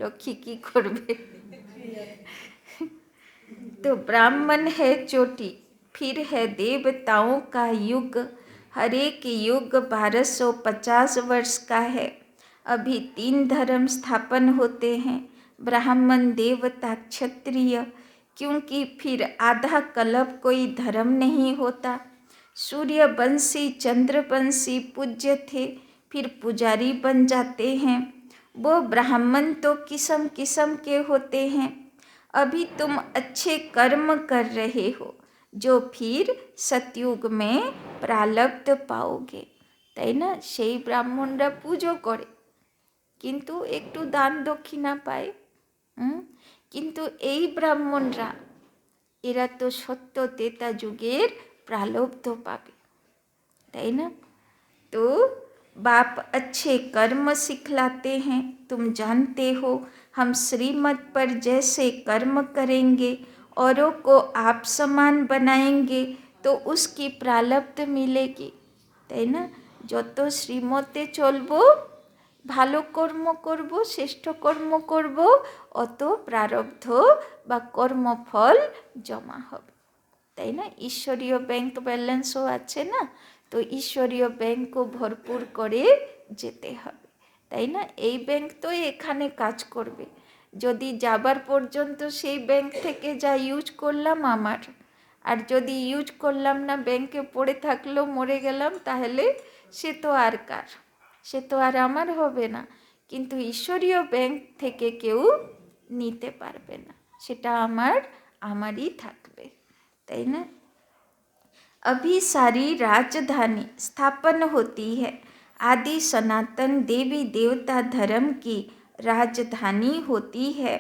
লক্ষ্মী কি করবে? तो ब्राह्मण है चोटी, फिर है देवताओं का युग, हर एक युग 1250 वर्ष का है। अभी 3 धर्म स्थापन होते हैं, ब्राह्मण, देवता, क्षत्रिय, क्योंकि फिर आधा कल्प कोई धर्म नहीं होता। सूर्यवंशी, चंद्रवंशी पूज्य थे, फिर पुजारी बन जाते हैं। वो ब्राह्मण तो किस्म किस्म के होते हैं। अभी तुम अच्छे कर्म कर रहे हो, जो फिर सतयुग में प्रारब्ध पाओगे, তাই না? সেই ব্রাহ্মণরা পুজো করে, কিন্তু একটু দান দক্ষিণা পায়। কিন্তু এই ব্রাহ্মণরা, এরা তো সত্য তেতা যুগের প্রারব্ধ পাবে, তাই না? तो बाप अच्छे कर्म सिखलाते हैं। तुम जानते हो, हम श्रीमत पर जैसे कर्म करेंगे, औरों को आप समान बनाएंगे, तो उसकी प्रारब्ध मिलेगी, তাই না? যত শ্রীমতে চলবো, ভালো কর্ম করব, শ্রেষ্ঠ কর্ম করব, অত প্রারব্ধ বা কর্মফল জমা হবে, তাই না? ঈশ্বরীয় ব্যাংক ব্যালেন্সও আছে না, তো ঈশ্বরীয় ব্যাংকও ভরপুর করে যেতে হবে, তাই না? এই ব্যাংক তো এখানে কাজ করবে, যদি যাবার পর্যন্ত সেই ব্যাংক থেকে যা ইউজ করলাম আমার, আর যদি ইউজ করলাম না, ব্যাংকে পড়ে থাকলো, মরে গেলাম, তাহলে সে তো আর কার, সে তো আর আমার হবে না। কিন্তু ঈশ্বরীয় ব্যাংক থেকে কেউ নিতে পারবে না, সেটা আমারই থাকবে, তাই না? अभी सारी राजधानी स्थापन होती है, आदि सनातन देवी देवता धर्म की राजधानी होती है।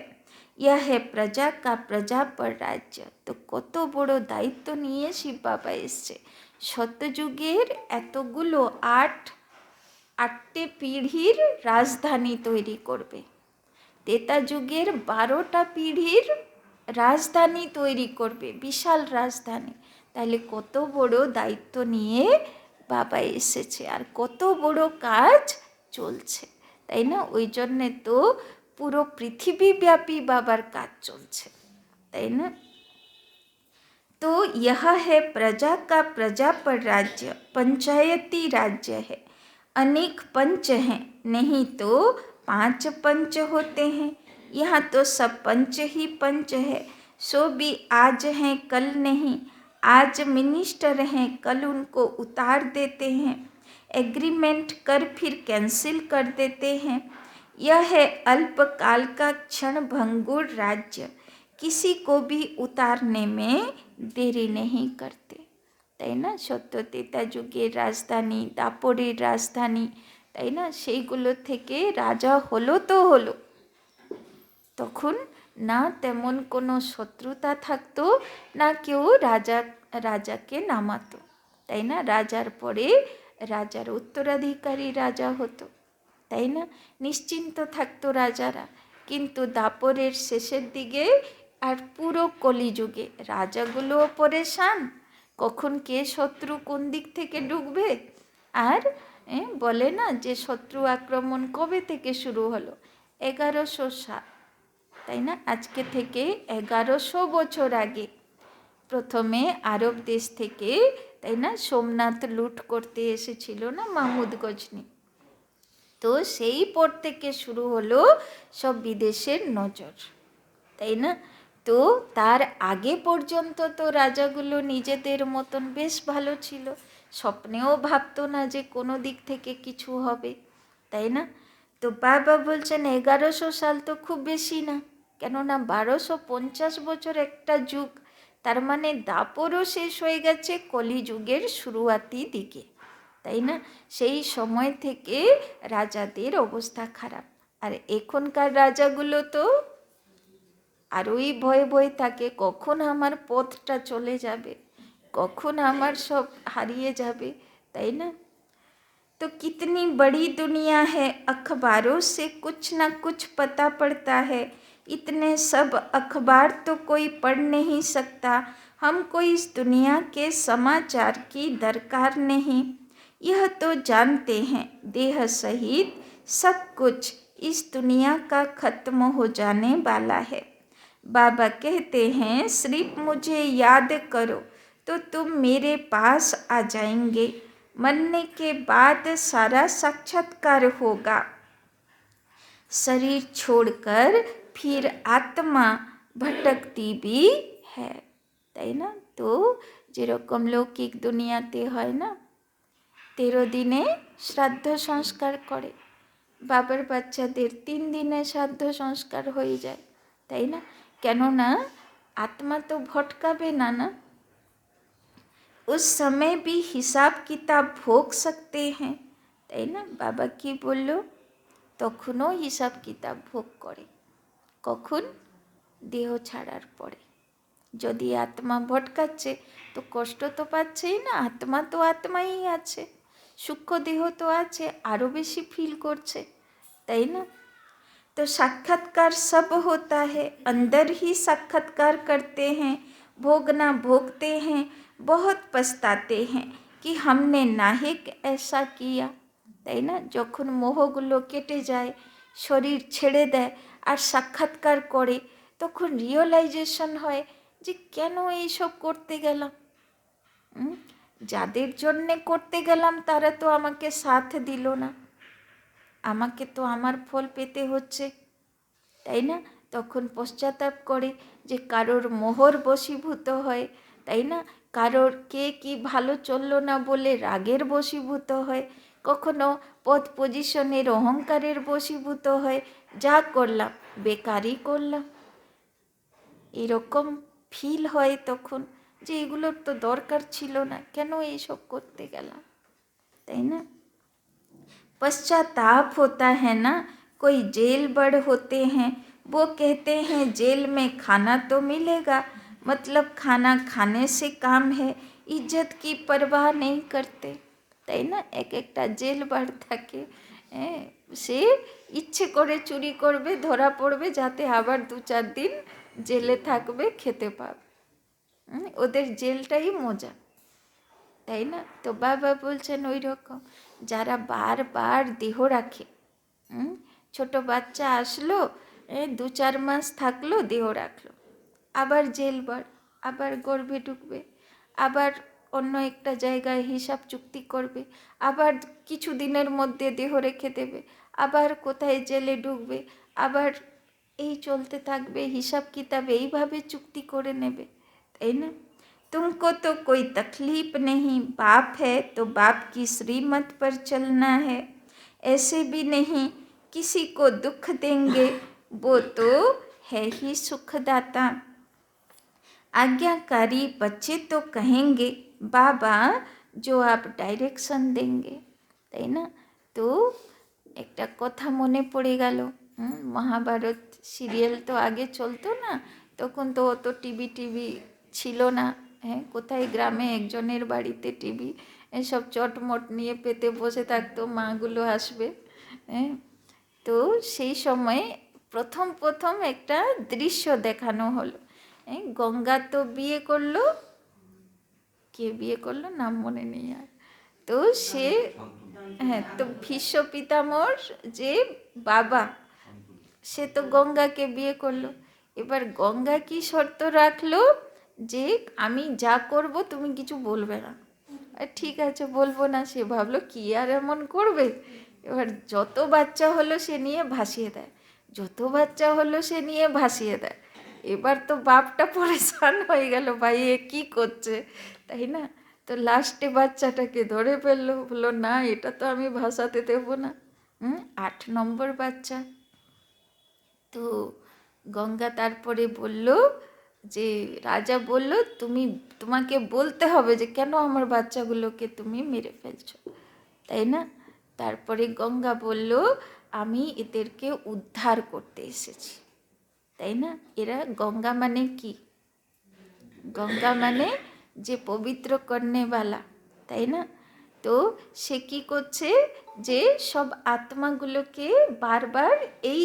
यह है प्रजा का प्रजा पर राज्य। तो কত বড় দায়িত্ব নিয়ে শিব বাবা এসছে, সত্যযুগের এতগুলো আটটে পিঢ়ির রাজধানী তৈরি করবে, তেতা যুগের 12টা পিঢ়ির রাজধানী তৈরি করবে, বিশাল রাজধানী। তাহলে কত বড় দায়িত্ব নিয়ে বাবা এসেছে, আর কত বড় কাজ চলছে, তাই না? ওই জন্যে তো পুরো পৃথিবীব্যাপী বাবার কাজ চলছে, তাই না? तो यह है प्रजा का प्रजा पर राज्य, पंचायती राज्य है। अनेक पंच हैं, नहीं तो 5 पंच होते हैं। यहाँ तो सब पंच ही पंच है, सो भी आज हैं कल नहीं। आज मिनिस्टर हैं, कल उनको उतार देते हैं, एग्रीमेंट कर फिर कैंसिल कर देते हैं। यह है अल्पकाल का क्षण भंगुर राज्य, किसी को भी उतारने में দেরি नहीं करते, তাই না? সত্য তেতা যুগের রাজধানী, দাপরের রাজধানী, তাই না? সেইগুলো থেকে রাজা হলো তো হলো, তখন না তেমন কোনো শত্রুতা থাকতো, না কেউ রাজাকে নামাতো, তাই না? রাজার পরে রাজার উত্তরাধিকারী রাজা হতো, তাই না? নিশ্চিন্ত থাকতো রাজারা। কিন্তু দাপরের শেষের দিকে আর পুরো কলিযুগে রাজাগুলোও পরেশান, কখন কে শত্রু কোন দিক থেকে ঢুকবে। আর বলে না যে শত্রু আক্রমণ কবে থেকে শুরু হলো? 1107, তাই না? আজকে থেকে 1100 বছর আগে প্রথমে আরব দেশ থেকে, তাই না, সোমনাথ লুট করতে এসেছিল না মাহমুদ গজনি। তো সেই পর থেকে শুরু হলো সব বিদেশের নজর, তাই না। তো তার আগে পর্যন্ত তো রাজাগুলো নিজেদের মতন বেশ ভালো ছিল, স্বপ্নেও ভাবতো না যে কোনো দিক থেকে কিছু হবে, তাই না। তো বাবা বলছেন 1100 সাল তো খুব বেশি না, কেননা 1250 বছর একটা যুগ, তার মানে দাপরও শেষ হয়ে গেছে কলিযুগের শুরুয়াতি দিকে, তাই না। সেই সময় থেকে রাজাদের অবস্থা খারাপ। আর এখনকার রাজাগুলো তো আরোই ভয়ে ভয়ে থাকে, কখন আমার পথটা চলে যাবে, কখন আমার সব হারিয়ে যাবে, তাই না। तो कितनी बड़ी दुनिया है, अखबारों से कुछ ना कुछ पता पड़ता है, इतने सब अखबार तो कोई पढ़ नहीं सकता, हमको इस दुनिया के समाचार की दरकार नहीं, यह तो जानते हैं देह सहित सब कुछ इस दुनिया का खत्म हो जाने वाला है। बाबा कहते हैं सिर्फ मुझे याद करो तो तुम मेरे पास आ जाएंगे, मरने के बाद सारा साक्षात्कार होगा, शरीर छोड़कर फिर आत्मा भटकती भी है, তাই না। তো যেরকম লৌকিক দুনিয়াতে হয় না 13 দিনে শ্রাদ্ধ সংস্কার করে, বাবার বাচ্চাদের 3 দিনে শ্রাদ্ধ সংস্কার হয়ে যায়, তাই না। কেননা আত্মা তো ভটকাবে না, না। उस समय भी हिसाब किताब भोग सकते हैं, তাই না। বাবা কি বলল, তখনও হিসাব কিতাব ভোগ করে, কখন, দেহ ছাড়ার পরে। যদি আত্মা ভটকাচ্ছে তো কষ্ট তো পাচ্ছেই না, আত্মা তো আত্মাই আছে, সূক্ষ্ম দেহ তো আছে, আরও বেশি ফিল করছে, তাই না। तो साक्षात्कार सब होता है, अंदर ही साक्षात्कार करते हैं, भोगना भोगते हैं, बहुत पछताते हैं कि हमने नाहिक ऐसा किया, তাই না। যখন মোহগুলো কেটে যায়, শরীর ছেড়ে দেয় আর সাক্ষাৎকার করে, তখন রিয়েলাইজেশন হয় যে কেন এইসব করতে গেলাম, যাদের জন্যে করতে গেলাম তারা তো আমাকে সাথ দিল না, আমাকে তো আমার ফল পেতে হচ্ছে, তাই না। তখন পশ্চাতাপ করে যে কারোর মোহর বশীভূত হয়, তাই না, কারোর কে কি ভালো চললো না বলে রাগের বশীভূত হয়, কখনো পদ পজিশনের অহংকারের বশীভূত হয়, যা করলাম বেকারই করলাম, এরকম ফিল হয় তখন যে এগুলোর তো দরকার ছিল না, কেন এইসব করতে গেলাম, তাই না। पश्चाताप होता है ना, कोई जेल बड़ होते हैं, वो कहते हैं जेल में खाना तो मिलेगा, मतलब खाना खाने से काम है, इज्जत की परवाह नहीं करते, তাই না। এক একটা জেল বার থাকে, সে ইচ্ছে করে চুরি করবে, ধরা পড়বে, যাতে আবার 2-4 দিন জেলে থাকবে, খেতে পাবে, ওদের জেলটাই মজা, তাই না। তো বাবা বলছেন ওই রকম যারা বারবার দেহ রাখে, ছোট বাচ্চা আসলো, 2-4 মাস থাকলো, দেহ রাখলো, আবার জেল বার, আবার গর্ভে ঢুকবে, আবার অন্য একটা জায়গায় হিসাব চুক্তি করবে, আবার কিছু দিনের মধ্যে দেহ রেখে দেবে, আবার কোথায় জেলে ঢুকবে, আবার এই চলতে থাকবে, হিসাব কিতাব এইভাবে চুক্তি করে নেবে, তাই না। तुमको तो कोई तकलीफ नहीं, बाप है तो बाप की श्रीमत पर चलना है, ऐसे भी नहीं किसी को दुख देंगे, वो तो है ही सुखदाता, आज्ञाकारी बच्चे तो कहेंगे बाबा जो आप डायरेक्शन देंगे, তাই না। তো একটা কথা মনে পড়ে গেল, মহাভারত সিরিয়াল তো আগে চলতো না, তখন তো অত টিভি ছিল না, কোথায় গ্রামে একজনের বাড়িতে টিভি, সব চটমট নিয়ে পেতে বসে থাকতো, মাগুলো আসবে, তো সেই সময় প্রথম একটা দৃশ্য দেখানো হলো, গঙ্গা তো বিয়ে করলো, কে বিয়ে করলো নাম মনে নেই আর, তো সে, তো ভীষ্ম পিতামহর যে বাবা, সে তো গঙ্গাকে বিয়ে করলো, এবার গঙ্গা কি শর্ত রাখলো যে আমি যা করব তুমি কিছু বলবে না। ঠিক আছে বলবো না। সে ভাবলো কি আর এমন করবে। এবার যত বাচ্চা হলো সে নিয়ে ভাসিয়ে দেয়, যত বাচ্চা হলো সে নিয়ে ভাসিয়ে দেয়। এবার তো বাপটা পরেশান হয়ে গেল, ভাই এ কী করছে, তাই না? তো লাস্টে বাচ্চাটাকে ধরে ফেললো, বললো না এটা তো আমি ভাসাতে দেবো না। 8 নম্বর বাচ্চা। তো গঙ্গা তারপরে বলল যে রাজা বলল তোমাকে বলতে হবে যে কেন আমার বাচ্চাগুলোকে তুমি মেরে ফেলছো, তাই না? তারপরে গঙ্গা বলল আমি এদেরকে উদ্ধার করতে এসেছি, তাই না? এরা গঙ্গা মানে কি? গঙ্গা মানে যে পবিত্র করনেওয়ালা, তাই না? তো সে কি করছে যে সব আত্মাগুলোকে বারবার এই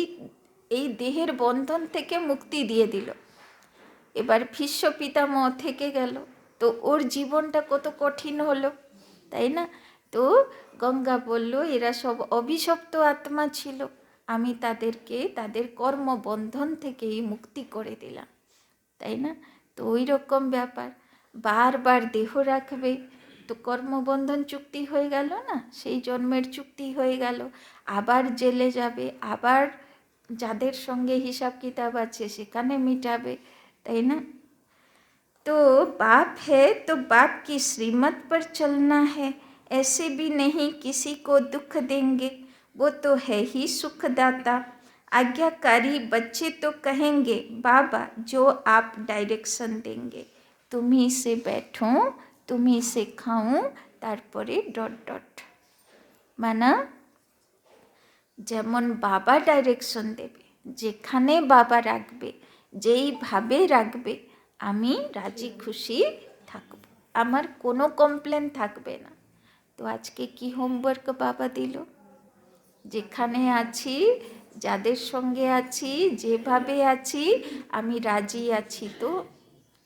এই দেহের বন্ধন থেকে মুক্তি দিয়ে দিল। এবার ভীষ্ম পিতামহ থেকে গেল, তো ওর জীবনটা কত কঠিন হলো, তাই না? তো গঙ্গা বলল এরা সব অভিশপ্ত আত্মা ছিল, আমি তাদেরকে তাদের কর্মবন্ধন থেকেই মুক্তি করে দিলাম, তাই না? তো ওই রকম ব্যাপার, বারবার দেহ রাখবে তো কর্মবন্ধন চুক্তি হয়ে গেল না, সেই জন্মের চুক্তি হয়ে গেল। আবার জেলে যাবে, আবার যাদের সঙ্গে হিসাব কিতাব আছে সেখানে মিটাবে, তাই না? तो बाप है तो बाप की श्रीमत पर चलना है, ऐसे भी नहीं किसी को दुख देंगे, वो तो है ही सुखदाता। आज्ञाकारी बच्चे तो कहेंगे बाबा जो आप डायरेक्शन देंगे, तुम ही से बैठूं तुम ही से खाऊं, তারপরে ডট ডট। মানে যেমন বাবা ডাইরেকশন দেবে, যেখানে বাবা রাখবে, যেইভাবে রাখবে আমি রাজি খুশি থাকব, আমার কোনো কমপ্লেন থাকবে না। তো আজকে কি হোমওয়ার্ক বাবা দিল? যেখানে আছি, যাদের সঙ্গে আছি, যেভাবে আছি আমি রাজি আছি তো,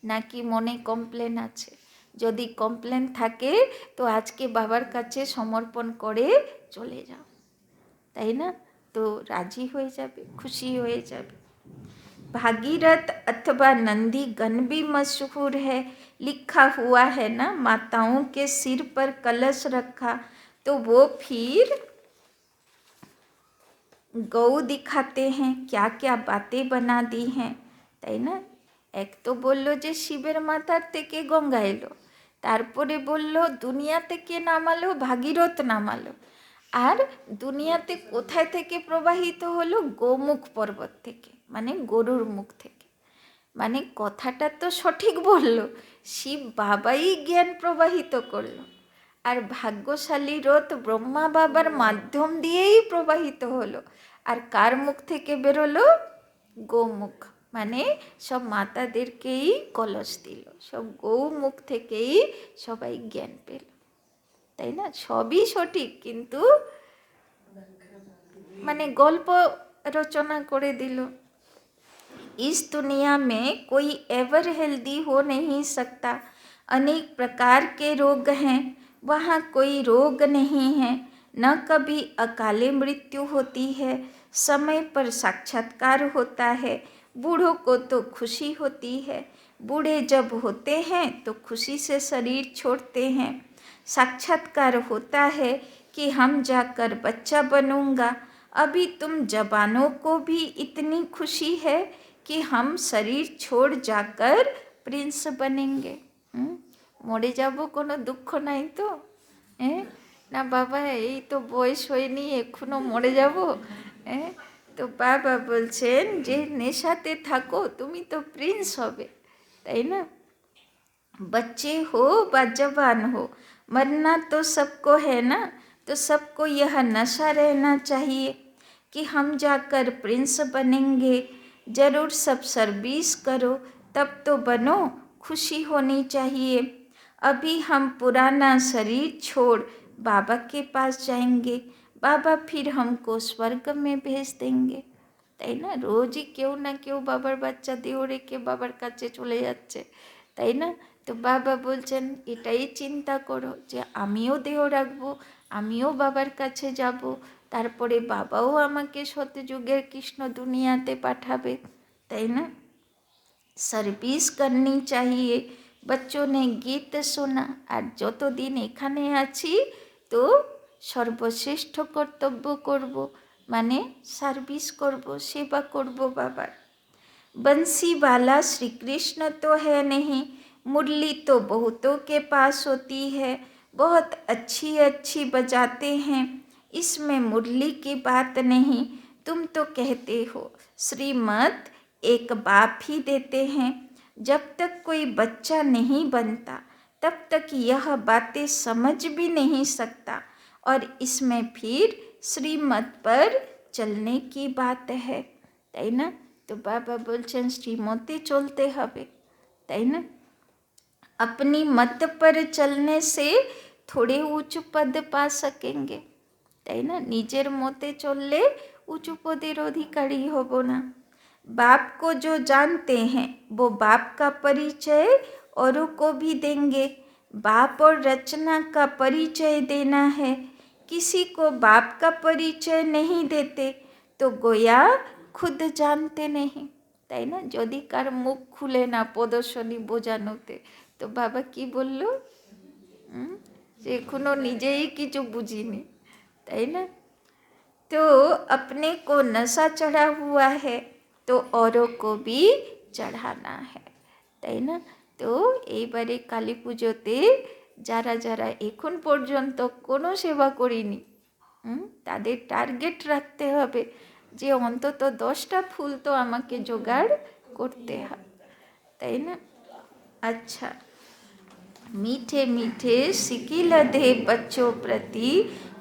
নাকি মনে কমপ্লেন আছে? যদি কমপ্লেন থাকে তো আজকে বাবার কাছে সমর্পণ করে চলে যাও, তাই না? তো রাজি হয়ে যাবে, খুশি হয়ে যাবে। भागीरथ अथवा नंदी गण भी मशहूर है, लिखा हुआ है ना माताओं के सिर पर कलश रखा, तो वो फिर गौ दिखाते हैं, क्या क्या बातें बना दी हैं, তাই না? এক তো বললো যে শিবের মাথার থেকে গঙ্গা এলো, তারপরে বললো দুনিয়া থেকে নামালো, ভাগীরথ নামালো, আর দুনিয়াতে কোথায় থেকে প্রবাহিত হলো? গোমুখ পর্বত থেকে, মানে গরুর মুখ থেকে। মানে কথাটা তো সঠিক বললো, শিব বাবাই জ্ঞান প্রবাহিত করলো, আর ভাগ্যশালী রথ ব্রহ্মা বাবার মাধ্যম দিয়েই প্রবাহিত হলো। আর কার মুখ থেকে বেরোলো? গোমুখ, মানে সব মাতাদেরকেই কলস দিল, সব গৌমুখ থেকেই সবাই জ্ঞান পেল, তাই না? সবই সঠিক, কিন্তু মানে গল্প রচনা করে দিল। इस दुनिया में कोई एवर हेल्दी हो नहीं सकता, अनेक प्रकार के रोग हैं, वहाँ कोई रोग नहीं है, न कभी अकाले मृत्यु होती है, समय पर साक्षात्कार होता है, बूढ़ों को तो खुशी होती है, बूढ़े जब होते हैं तो खुशी से शरीर छोड़ते हैं, साक्षात्कार होता है कि हम जाकर बच्चा बनूंगा, अभी तुम जवानों को भी इतनी खुशी है कि हम शरीर छोड़ जाकर प्रिंस बनेंगे। মরে যাব, কোনো দুঃখ নাই তো? হ্যাঁ না বাবা, এই তো বয়স হয়নি, এখনো মরে যাব? হ্যাঁ, তো বাবা বলছেন যে নেশাতে থাকো, তুমি তো প্রিন্স হবে, তাই না? बच्चे हो व जवान हो, मरना तो सबको है ना, तो सबको यह नशा रहना चाहिए कि हम जाकर प्रिंस बनेंगे, ज़रूर सब सर्विस करो, तब तो बनो, खुशी होनी चाहिए। अभी हम पुराना शरीर छोड़ बाबा के पास जाएंगे, बाबा फिर हमको स्वर्ग में भेज देंगे, তাই না? রোজই কেউ না কেউ বাবার বাচ্চা দেহ রেখে বাবার কাছে চলে যাচ্ছে, তাই না? তো বাবা বলছেন এটাই চিন্তা করো যে আমিও দেহ রাখবো, আমিও বাবার কাছে যাব, তারপরে বাবাও আমাকে সত্যযুগের কৃষ্ণ দুনিয়াতে পাঠাবে, তাই না? सर्विस करनी चाहिए। बच्चों ने गीत सुना और जो तो दिन एखाने आছি तो सर्वश्रेष्ठ कर्तव्य करब, माने सार्विस करब, सेवा करब बाबार। बंसी वाला श्री कृष्ण तो है नहीं, मुरली तो बहुतों के पास होती है, बहुत अच्छी अच्छी बजाते हैं, इसमें मुरली की बात नहीं। तुम तो कहते हो श्रीमत एक बाप ही देते हैं। जब तक कोई बच्चा नहीं बनता तब तक यह बातें समझ भी नहीं सकता, और इसमें फिर श्रीमत पर चलने की बात है, ताई ना। तो बाबा बोलছেন श्रीमते चलते हबे, ताई ना। अपनी मत पर चलने से थोड़े उच्च पद पा सकेंगे, ताई ना। निजेर मते चलले उच्च पदेर अधिकारी होबो ना। बाप को जो जानते हैं वो बाप का परिचय औरों को भी देंगे। बाप और रचना का परिचय देना है। किसी को बाप का परिचय नहीं देते तो गोया खुद जानते नहीं, ताई ना। यदि कार मुख खुले ना प्रदर्शनी बोझानोते तो बाबा की बोललो, जे एखोनो निजेई किछु बुझिनी, ताई ना। तो अपने को नशा चढ़ा हुआ है तो औरों को भी चढ़ाना है, ताई ना। तो এইবারে কালী পুজোতে যারা যারা এখন পর্যন্ত কোনো সেবা করিনি, তাদের টার্গেট রাখতে হবে যে অন্তত 10টা ফুল তো আমাকে জোগাড় করতে হবে, তাই না। अच्छा, मीठे मीठे सिकिल दे बच्चों प्रति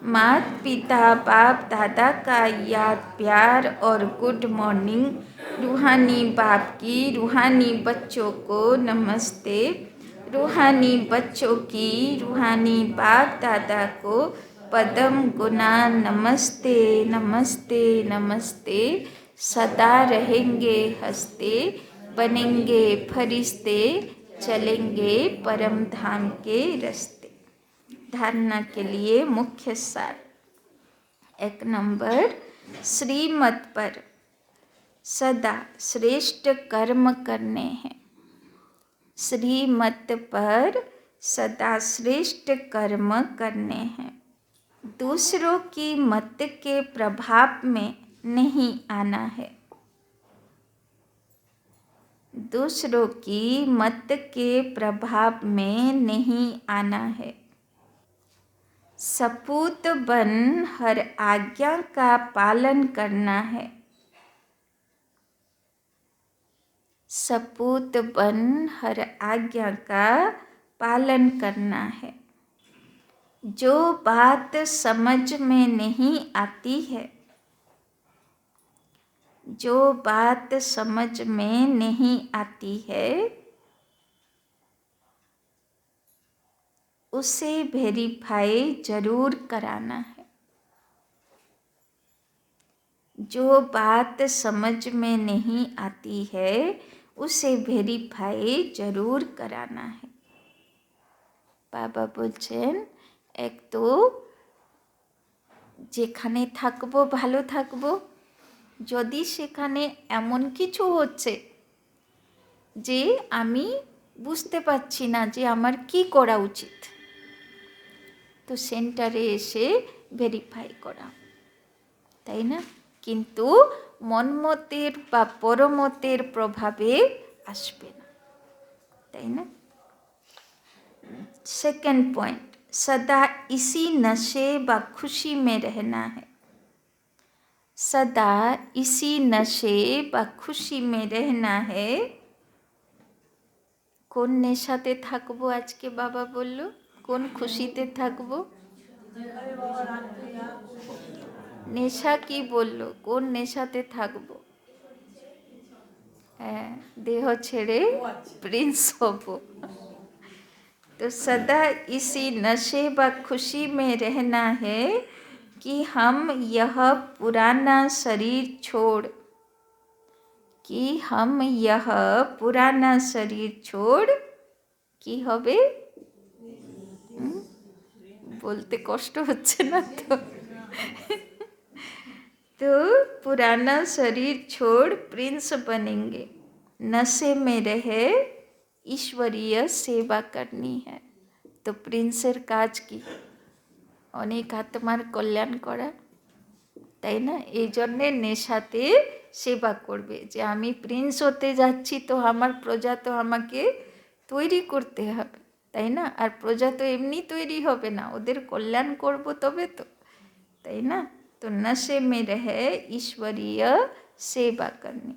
मात पिता बाप दादा का याद प्यार और गुड मॉर्निंग। रूहानी बाप की रूहानी बच्चों को नमस्ते। रूहानी बच्चों की रूहानी बाप दादा को पदम गुना नमस्ते नमस्ते नमस्ते। सदा रहेंगे हंसते, बनेंगे फरिश्ते, चलेंगे परम धाम के रास्ते। धारणा के लिए मुख्य सार। 1 नंबर, श्रीमत पर सदा श्रेष्ठ कर्म करने हैं। श्रीमत पर सदा श्रेष्ठ कर्म करने हैं। दूसरों की मत के प्रभाव में नहीं आना है। दूसरों की मत के प्रभाव में नहीं आना है। सपूत बन हर आज्ञा का पालन करना है। सपूत बन हर आज्ञा का पालन करना है। जो बात समझ में नहीं आती है, जो बात समझ में नहीं आती है उसे वेरीफाई जरूर कराना है। जो बात समझ में नहीं आती है उसे वेरीफाई जरूर कराना है। बाबा बोलছেন एक तो যেখানে থাকবো ভালো থাকবো, যদি সেখানে এমন কিছু হচ্ছে যে আমি বুঝতে পারছি না যে আমার কি করা উচিত, তো সেন্টারে এসে ভেরিফাই করা, তাই না। কিন্তু মনমতের বা পরমতের প্রভাবে আসবে না, তাই না। सेकंड पॉइंट, सदा इसी नशे व खुशी में रहना है। सदा इसी नशे व खुशी में रहना है। কোন নেশাতে থাকবো আজকে বাবা বলল, কোন খুশিতে থাকবো। নেশা কি বলল, কোন নেশাতে থাকবো। হ্যাঁ, দেহ ছেড়ে প্রিন্স হব। तो सदा इसी नशे व खुशी में रहना है कि हम यह पुराना शरीर छोड़, कि हम यह पुराना शरीर छोड़ কি হবে, বলতে কষ্ট হচ্ছে না তো। तो पुराना शरीर छोड़ प्रिंस बनेंगे। नशे में रहे ईश्वरीय सेवा करनी है। तो প্রিন্সের কাজ কি? অনেক আত্মার কল্যাণ করা, তাই না? এই জন্যে নেশাতে সেবা করবে, যে আমি প্রিন্স হতে যাচ্ছি, তো আমার প্রজা তো আমাকে তৈরি করতে হবে, তাই না? আর প্রজা তো এমনি তৈরি হবে না, ওদের কল্যাণ করব তবে তো, তাই না? तो नशे में रहे ईश्वरीय सेवा करनी।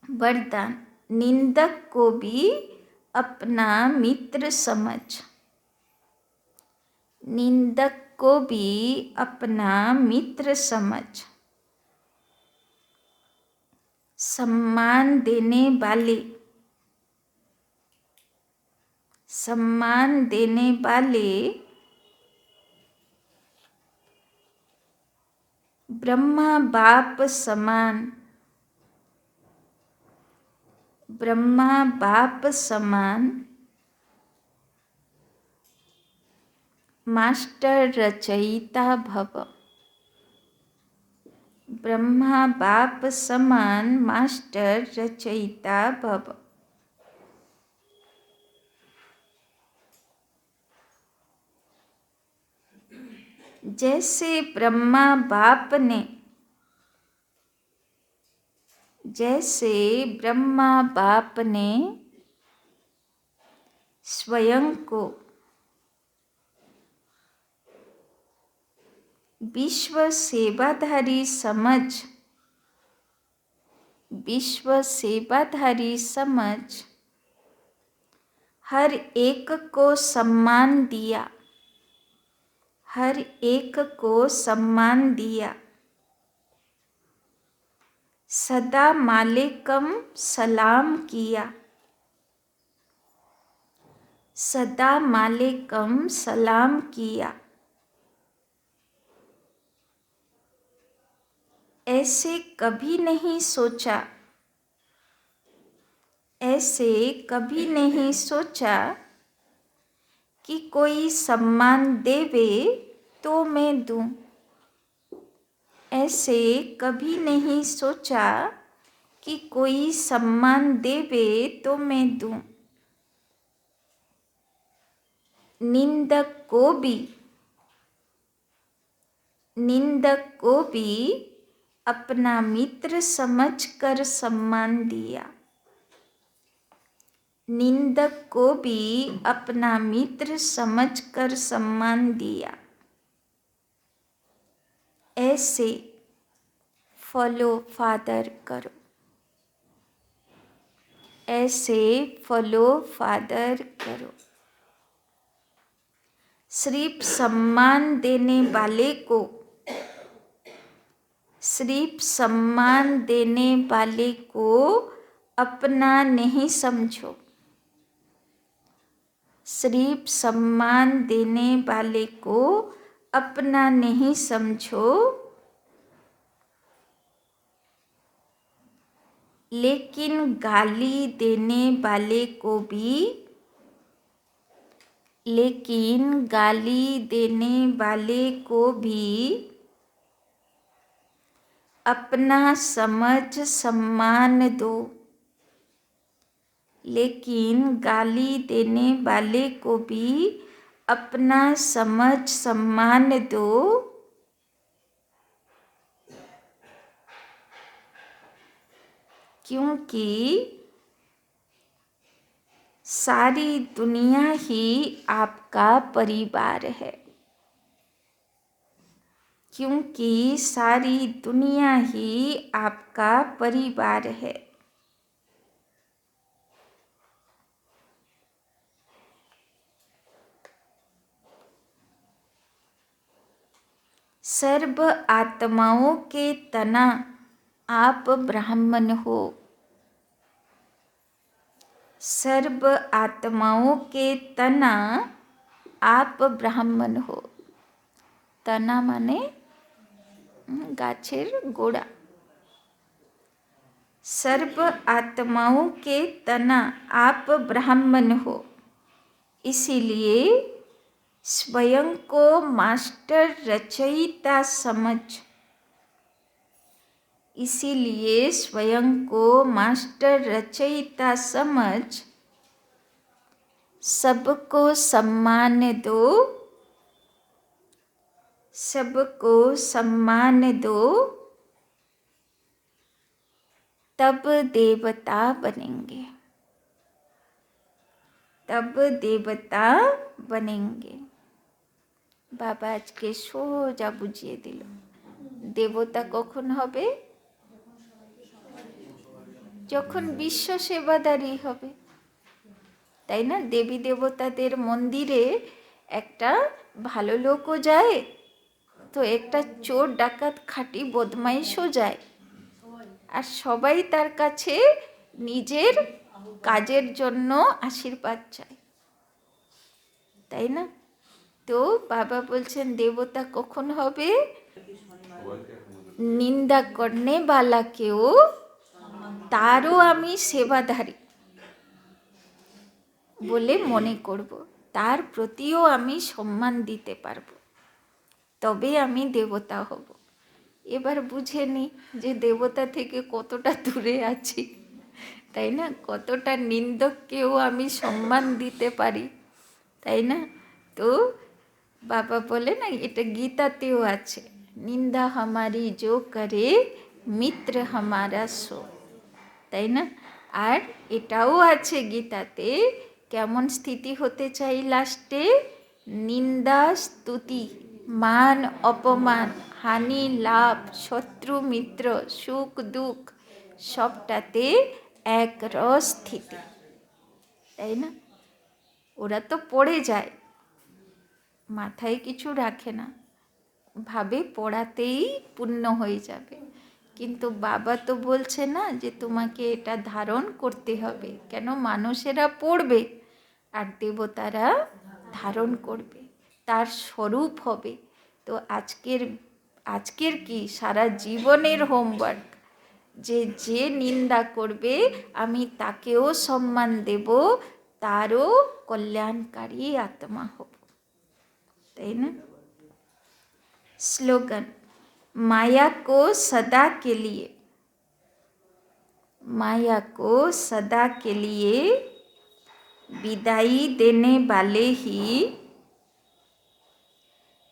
वरदान, निंदक को भी अपना मित्र समझ। निंदक को भी अपना मित्र समझ। सम्मान देने वाले, सम्मान देने वाले ब्रह्मा बाप समान, ब्रह्मा बाप समान मास्टर रचयिता भव। ब्रह्मा बाप समान मास्टर रचयिता भव। जैसे ब्रह्मा बाप ने, जैसे ब्रह्मा बाप ने स्वयं को विश्व सेवाधारी समझ, विश्व सेवाधारी समझ हर एक को सम्मान दिया, हर एक को सम्मान दिया। सदा मालेकम सलाम किया, सदा मालेकम सलाम किया। ऐसे कभी नहीं सोचा, ऐसे कभी नहीं सोचा कि कोई सम्मान देवे तो मैं दूं। ऐसे कभी नहीं सोचा कि कोई सम्मान देवे तो मैं दूं। निंदक को भी, निंदक को भी अपना मित्र समझकर सम्मान दिया। निंदक को भी अपना मित्र समझकर सम्मान दिया। ऐसे फॉलो फादर करो, ऐसे फॉलो फादर करो। सिर्फ सम्मान देने वाले को, सिर्फ सम्मान देने वाले को अपना नहीं समझो, सिर्फ सम्मान देने वाले को अपना नहीं समझो, लेकिन गाली देने वाले को भी, लेकिन गाली देने वाले को भी अपना समझ सम्मान दो, लेकिन गाली देने वाले को भी अपना समझ सम्मान दो। क्योंकि सारी दुनिया ही आपका परिवार है, क्योंकि सारी दुनिया ही आपका परिवार है। सर्व आत्माओं के तना आप ब्राह्मण हो, सर्व आत्माओं के तना आप ब्राह्मण हो। तना माने गाछेर गोड़ा। सर्व आत्माओं के तना आप ब्राह्मण हो, इसीलिए स्वयं को मास्टर रचयिता समझ, इसीलिए स्वयं को मास्टर रचयिता समझ सबको सम्मान दो, सबको सम्मान दो, तब देवता बनेंगे, तब देवता बनेंगे। बाबा আজকে সোজা বুঝিয়ে দিল দেবতা কখন হবে, যখন বিশ্ব সেবাদারি হবে, তাই না? দেবী দেবতাদের মন্দিরে একটা ভালো লোকও যায়, তো একটা চোর ডাকাত খাঁটি বদমাইশও যায়, আর সবাই তার কাছে নিজের কাজের জন্য আশীর্বাদ চায়, তাই না? তো বাবা বলছেন দেবতা কখন হবে, নিন্দা করনে বালাকেও তারও আমি সেবাধারী বলে মনে করব, তার প্রতিও আমি সম্মান দিতে পারব, তবে আমি দেবতা হব। এবার বুঝে নি যে দেবতা থেকে কতটা দূরে আছি, তাই না? কতটা নিন্দককেও আমি সম্মান দিতে পারি, তাই না? তো বাবা বলে না, এটা গীতাতেও আছে, নিন্দা হামারি জো করে মিত্র হামারা সো, তাই না? আর এটাও আছে গীতাতে, কেমন স্থিতি হতে চাই লাস্টে, নিন্দা স্তুতি মান অপমান হানি লাভ শত্রু মিত্র সুখ দুঃখ সবটাতে এক রস স্থিতি, তাই না? ওরা তো পড়ে যায়, মাথায় কিছু রাখে না, ভাবে পড়াতেই পূর্ণ হয়ে যাবে, কিন্তু বাবা তো বলছে না যে তোমাকে এটা ধারণ করতে হবে, কেন? মানুষেরা পড়বে আর দেবতারা ধারণ করবে, তার স্বরূপ হবে। তো আজকের কি সারা জীবনের হোমওয়ার্ক, যে যে নিন্দা করবে আমি তাকেও সম্মান দেব, তারও কল্যাণকারী আত্মা হব, তাই না? स्लोगन, माया को सदा के लिए, माया को सदा के लिए विदाई देने वाले ही,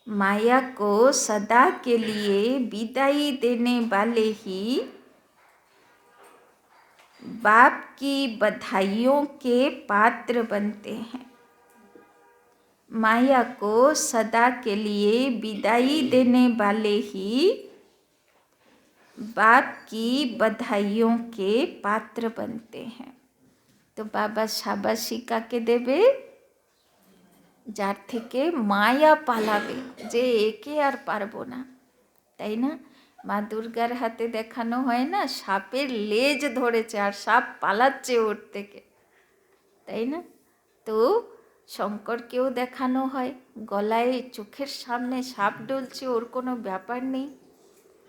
माया को सदा के लिए विदाई देने वाले ही बाप की बधाइयों के पात्र बनते हैं। माया को सदा के लिए विदाई देने वाले ही बाप की बधाइयों के पात्र बनते हैं। तो बाबा शाबाशी काके देवे, যার থেকে মায়া পালাবে, যে একে আর পারবো না, তাই না? মা দুর্গার হাতে দেখানো হয় না, সাপের লেজ ধরেছে আর সাপ পালাচ্ছে ওর থেকে, তাই না? তো শঙ্করকেও দেখানো হয়, গলায় চোখের সামনে সাপ ডলছে, ওর কোনো ব্যাপার নেই,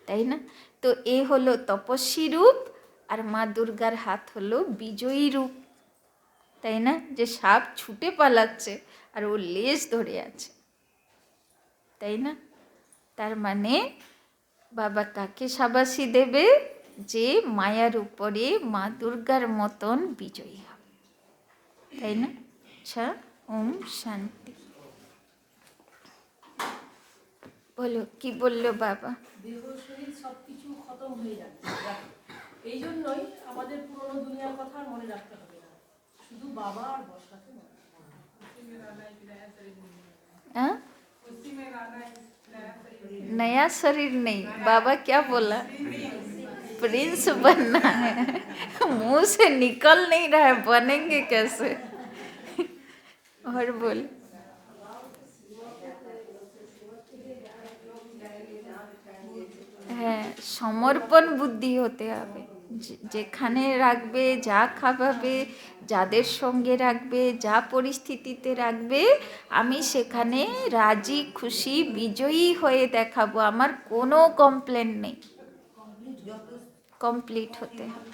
তাই না? তো এ হলো তপস্বী রূপ, আর মা দুর্গার হাত হলো বিজয়ী রূপ, তাই না? যে সাপ ছুটে পালাচ্ছে আর ও লেজ ধরে আছে, তাই না? তার মানে বাবা কাকে শাবাশি দেবে, যে মায়ার উপরে মা দুর্গার মতন বিজয়ী হবে, তাই না? আচ্ছা, ওম শান্তি। বলো কি বললো বাবা? দেহ শরীর সবকিছু খতম হয়ে যাচ্ছে, এই জন্যই আমাদের পুরনো দুনিয়ার কথা মনে রাখতে হবে না, শুধু বাবা আর বসাতে মনে। नया शरीर नहीं, बाबा क्या बोला? प्रिंस बनना है, मुंह से निकल नहीं रहा है, बनेंगे कैसे? और बोल। হ্যাঁ, সমর্পণ বুদ্ধি হতে হবে, যেখানে রাখবে, যা খাওয়াবে, যাদের সঙ্গে রাখবে, যা পরিস্থিতিতে রাখবে, আমি সেখানে রাজি খুশি বিজয়ী হয়ে দেখাবো, আমার কোনো কমপ্লেন নেই, কমপ্লিট হতে হবে।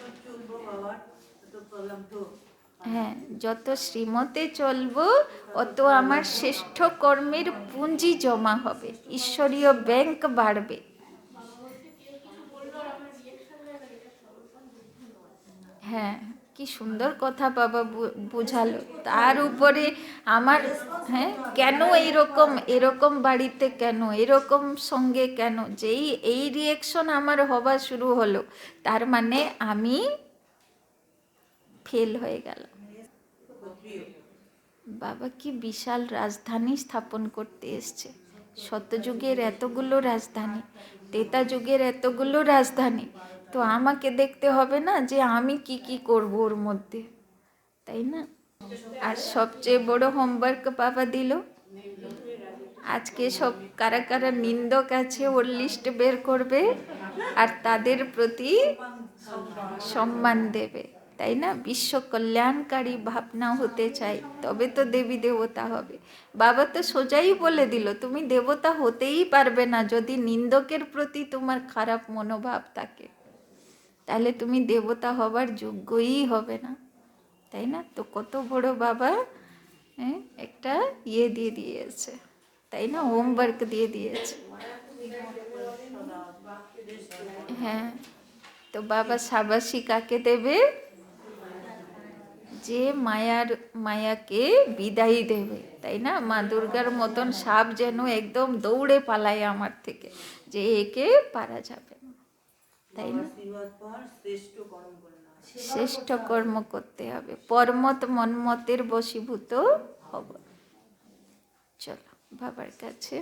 হ্যাঁ, যত শ্রীমতে চলবো অত আমার শ্রেষ্ঠ কর্মের পুঁজি জমা হবে, ঈশ্বরীয় ব্যাংক বাড়বে। হ্যাঁ, কি সুন্দর কথা বাবা বুঝালো। তার উপরে আমার, হ্যাঁ, কেন এইরকম, এরকম বাড়িতে কেন, এরকম সঙ্গে কেন, যেই এই রিয়েকশন আমার হওয়া শুরু হলো, তার মানে আমি ফেল হয়ে গেলাম। বাবা কি বিশাল রাজধানী স্থাপন করতে এসছে। শতযুগের এতগুলো রাজধানী, ত্রেতা যুগের এতগুলো রাজধানী, তো আমাকে দেখতে হবে না যে আমি কি কি করব ওর মধ্যে, তাই না? আর সবচেয়ে বড় হোমওয়ার্ক বাবা দিল, আজকে সব কারা কারা নিন্দক আছে ওর লিস্ট বের করবে আর তাদের প্রতি সম্মান দেবে, তাই না? বিশ্ব কল্যাণকারী ভাবনা হতে চাই, তবে তো দেবী দেবতা হবে। বাবা তো সোজাই বলে দিল, তুমি দেবতা হতেই পারবে না যদি নিন্দকের প্রতি তোমার খারাপ মনোভাব থাকে, তাহলে তুমি দেবতা হবার যোগ্যই হবে না, তাই না? তো কত বড় বাবা, হ্যাঁ, একটা ইয়ে দিয়ে দিয়েছে, তাই না? হোমওয়ার্ক দিয়ে দিয়েছে। হ্যাঁ, তো বাবা শাবাশী কাকে দেবে? যে মায়াকে বিদায় দেবে, তাই না? মা দুর্গার মতন সাপ যেন একদম দৌড়ে পালায় আমার থেকে, যে একে পারা যাবে না, তাই না? শ্রেষ্ঠ কর্ম করতে হবে, পরমত মন্মতের বশীভূত হব। চলো বাবার কাছে।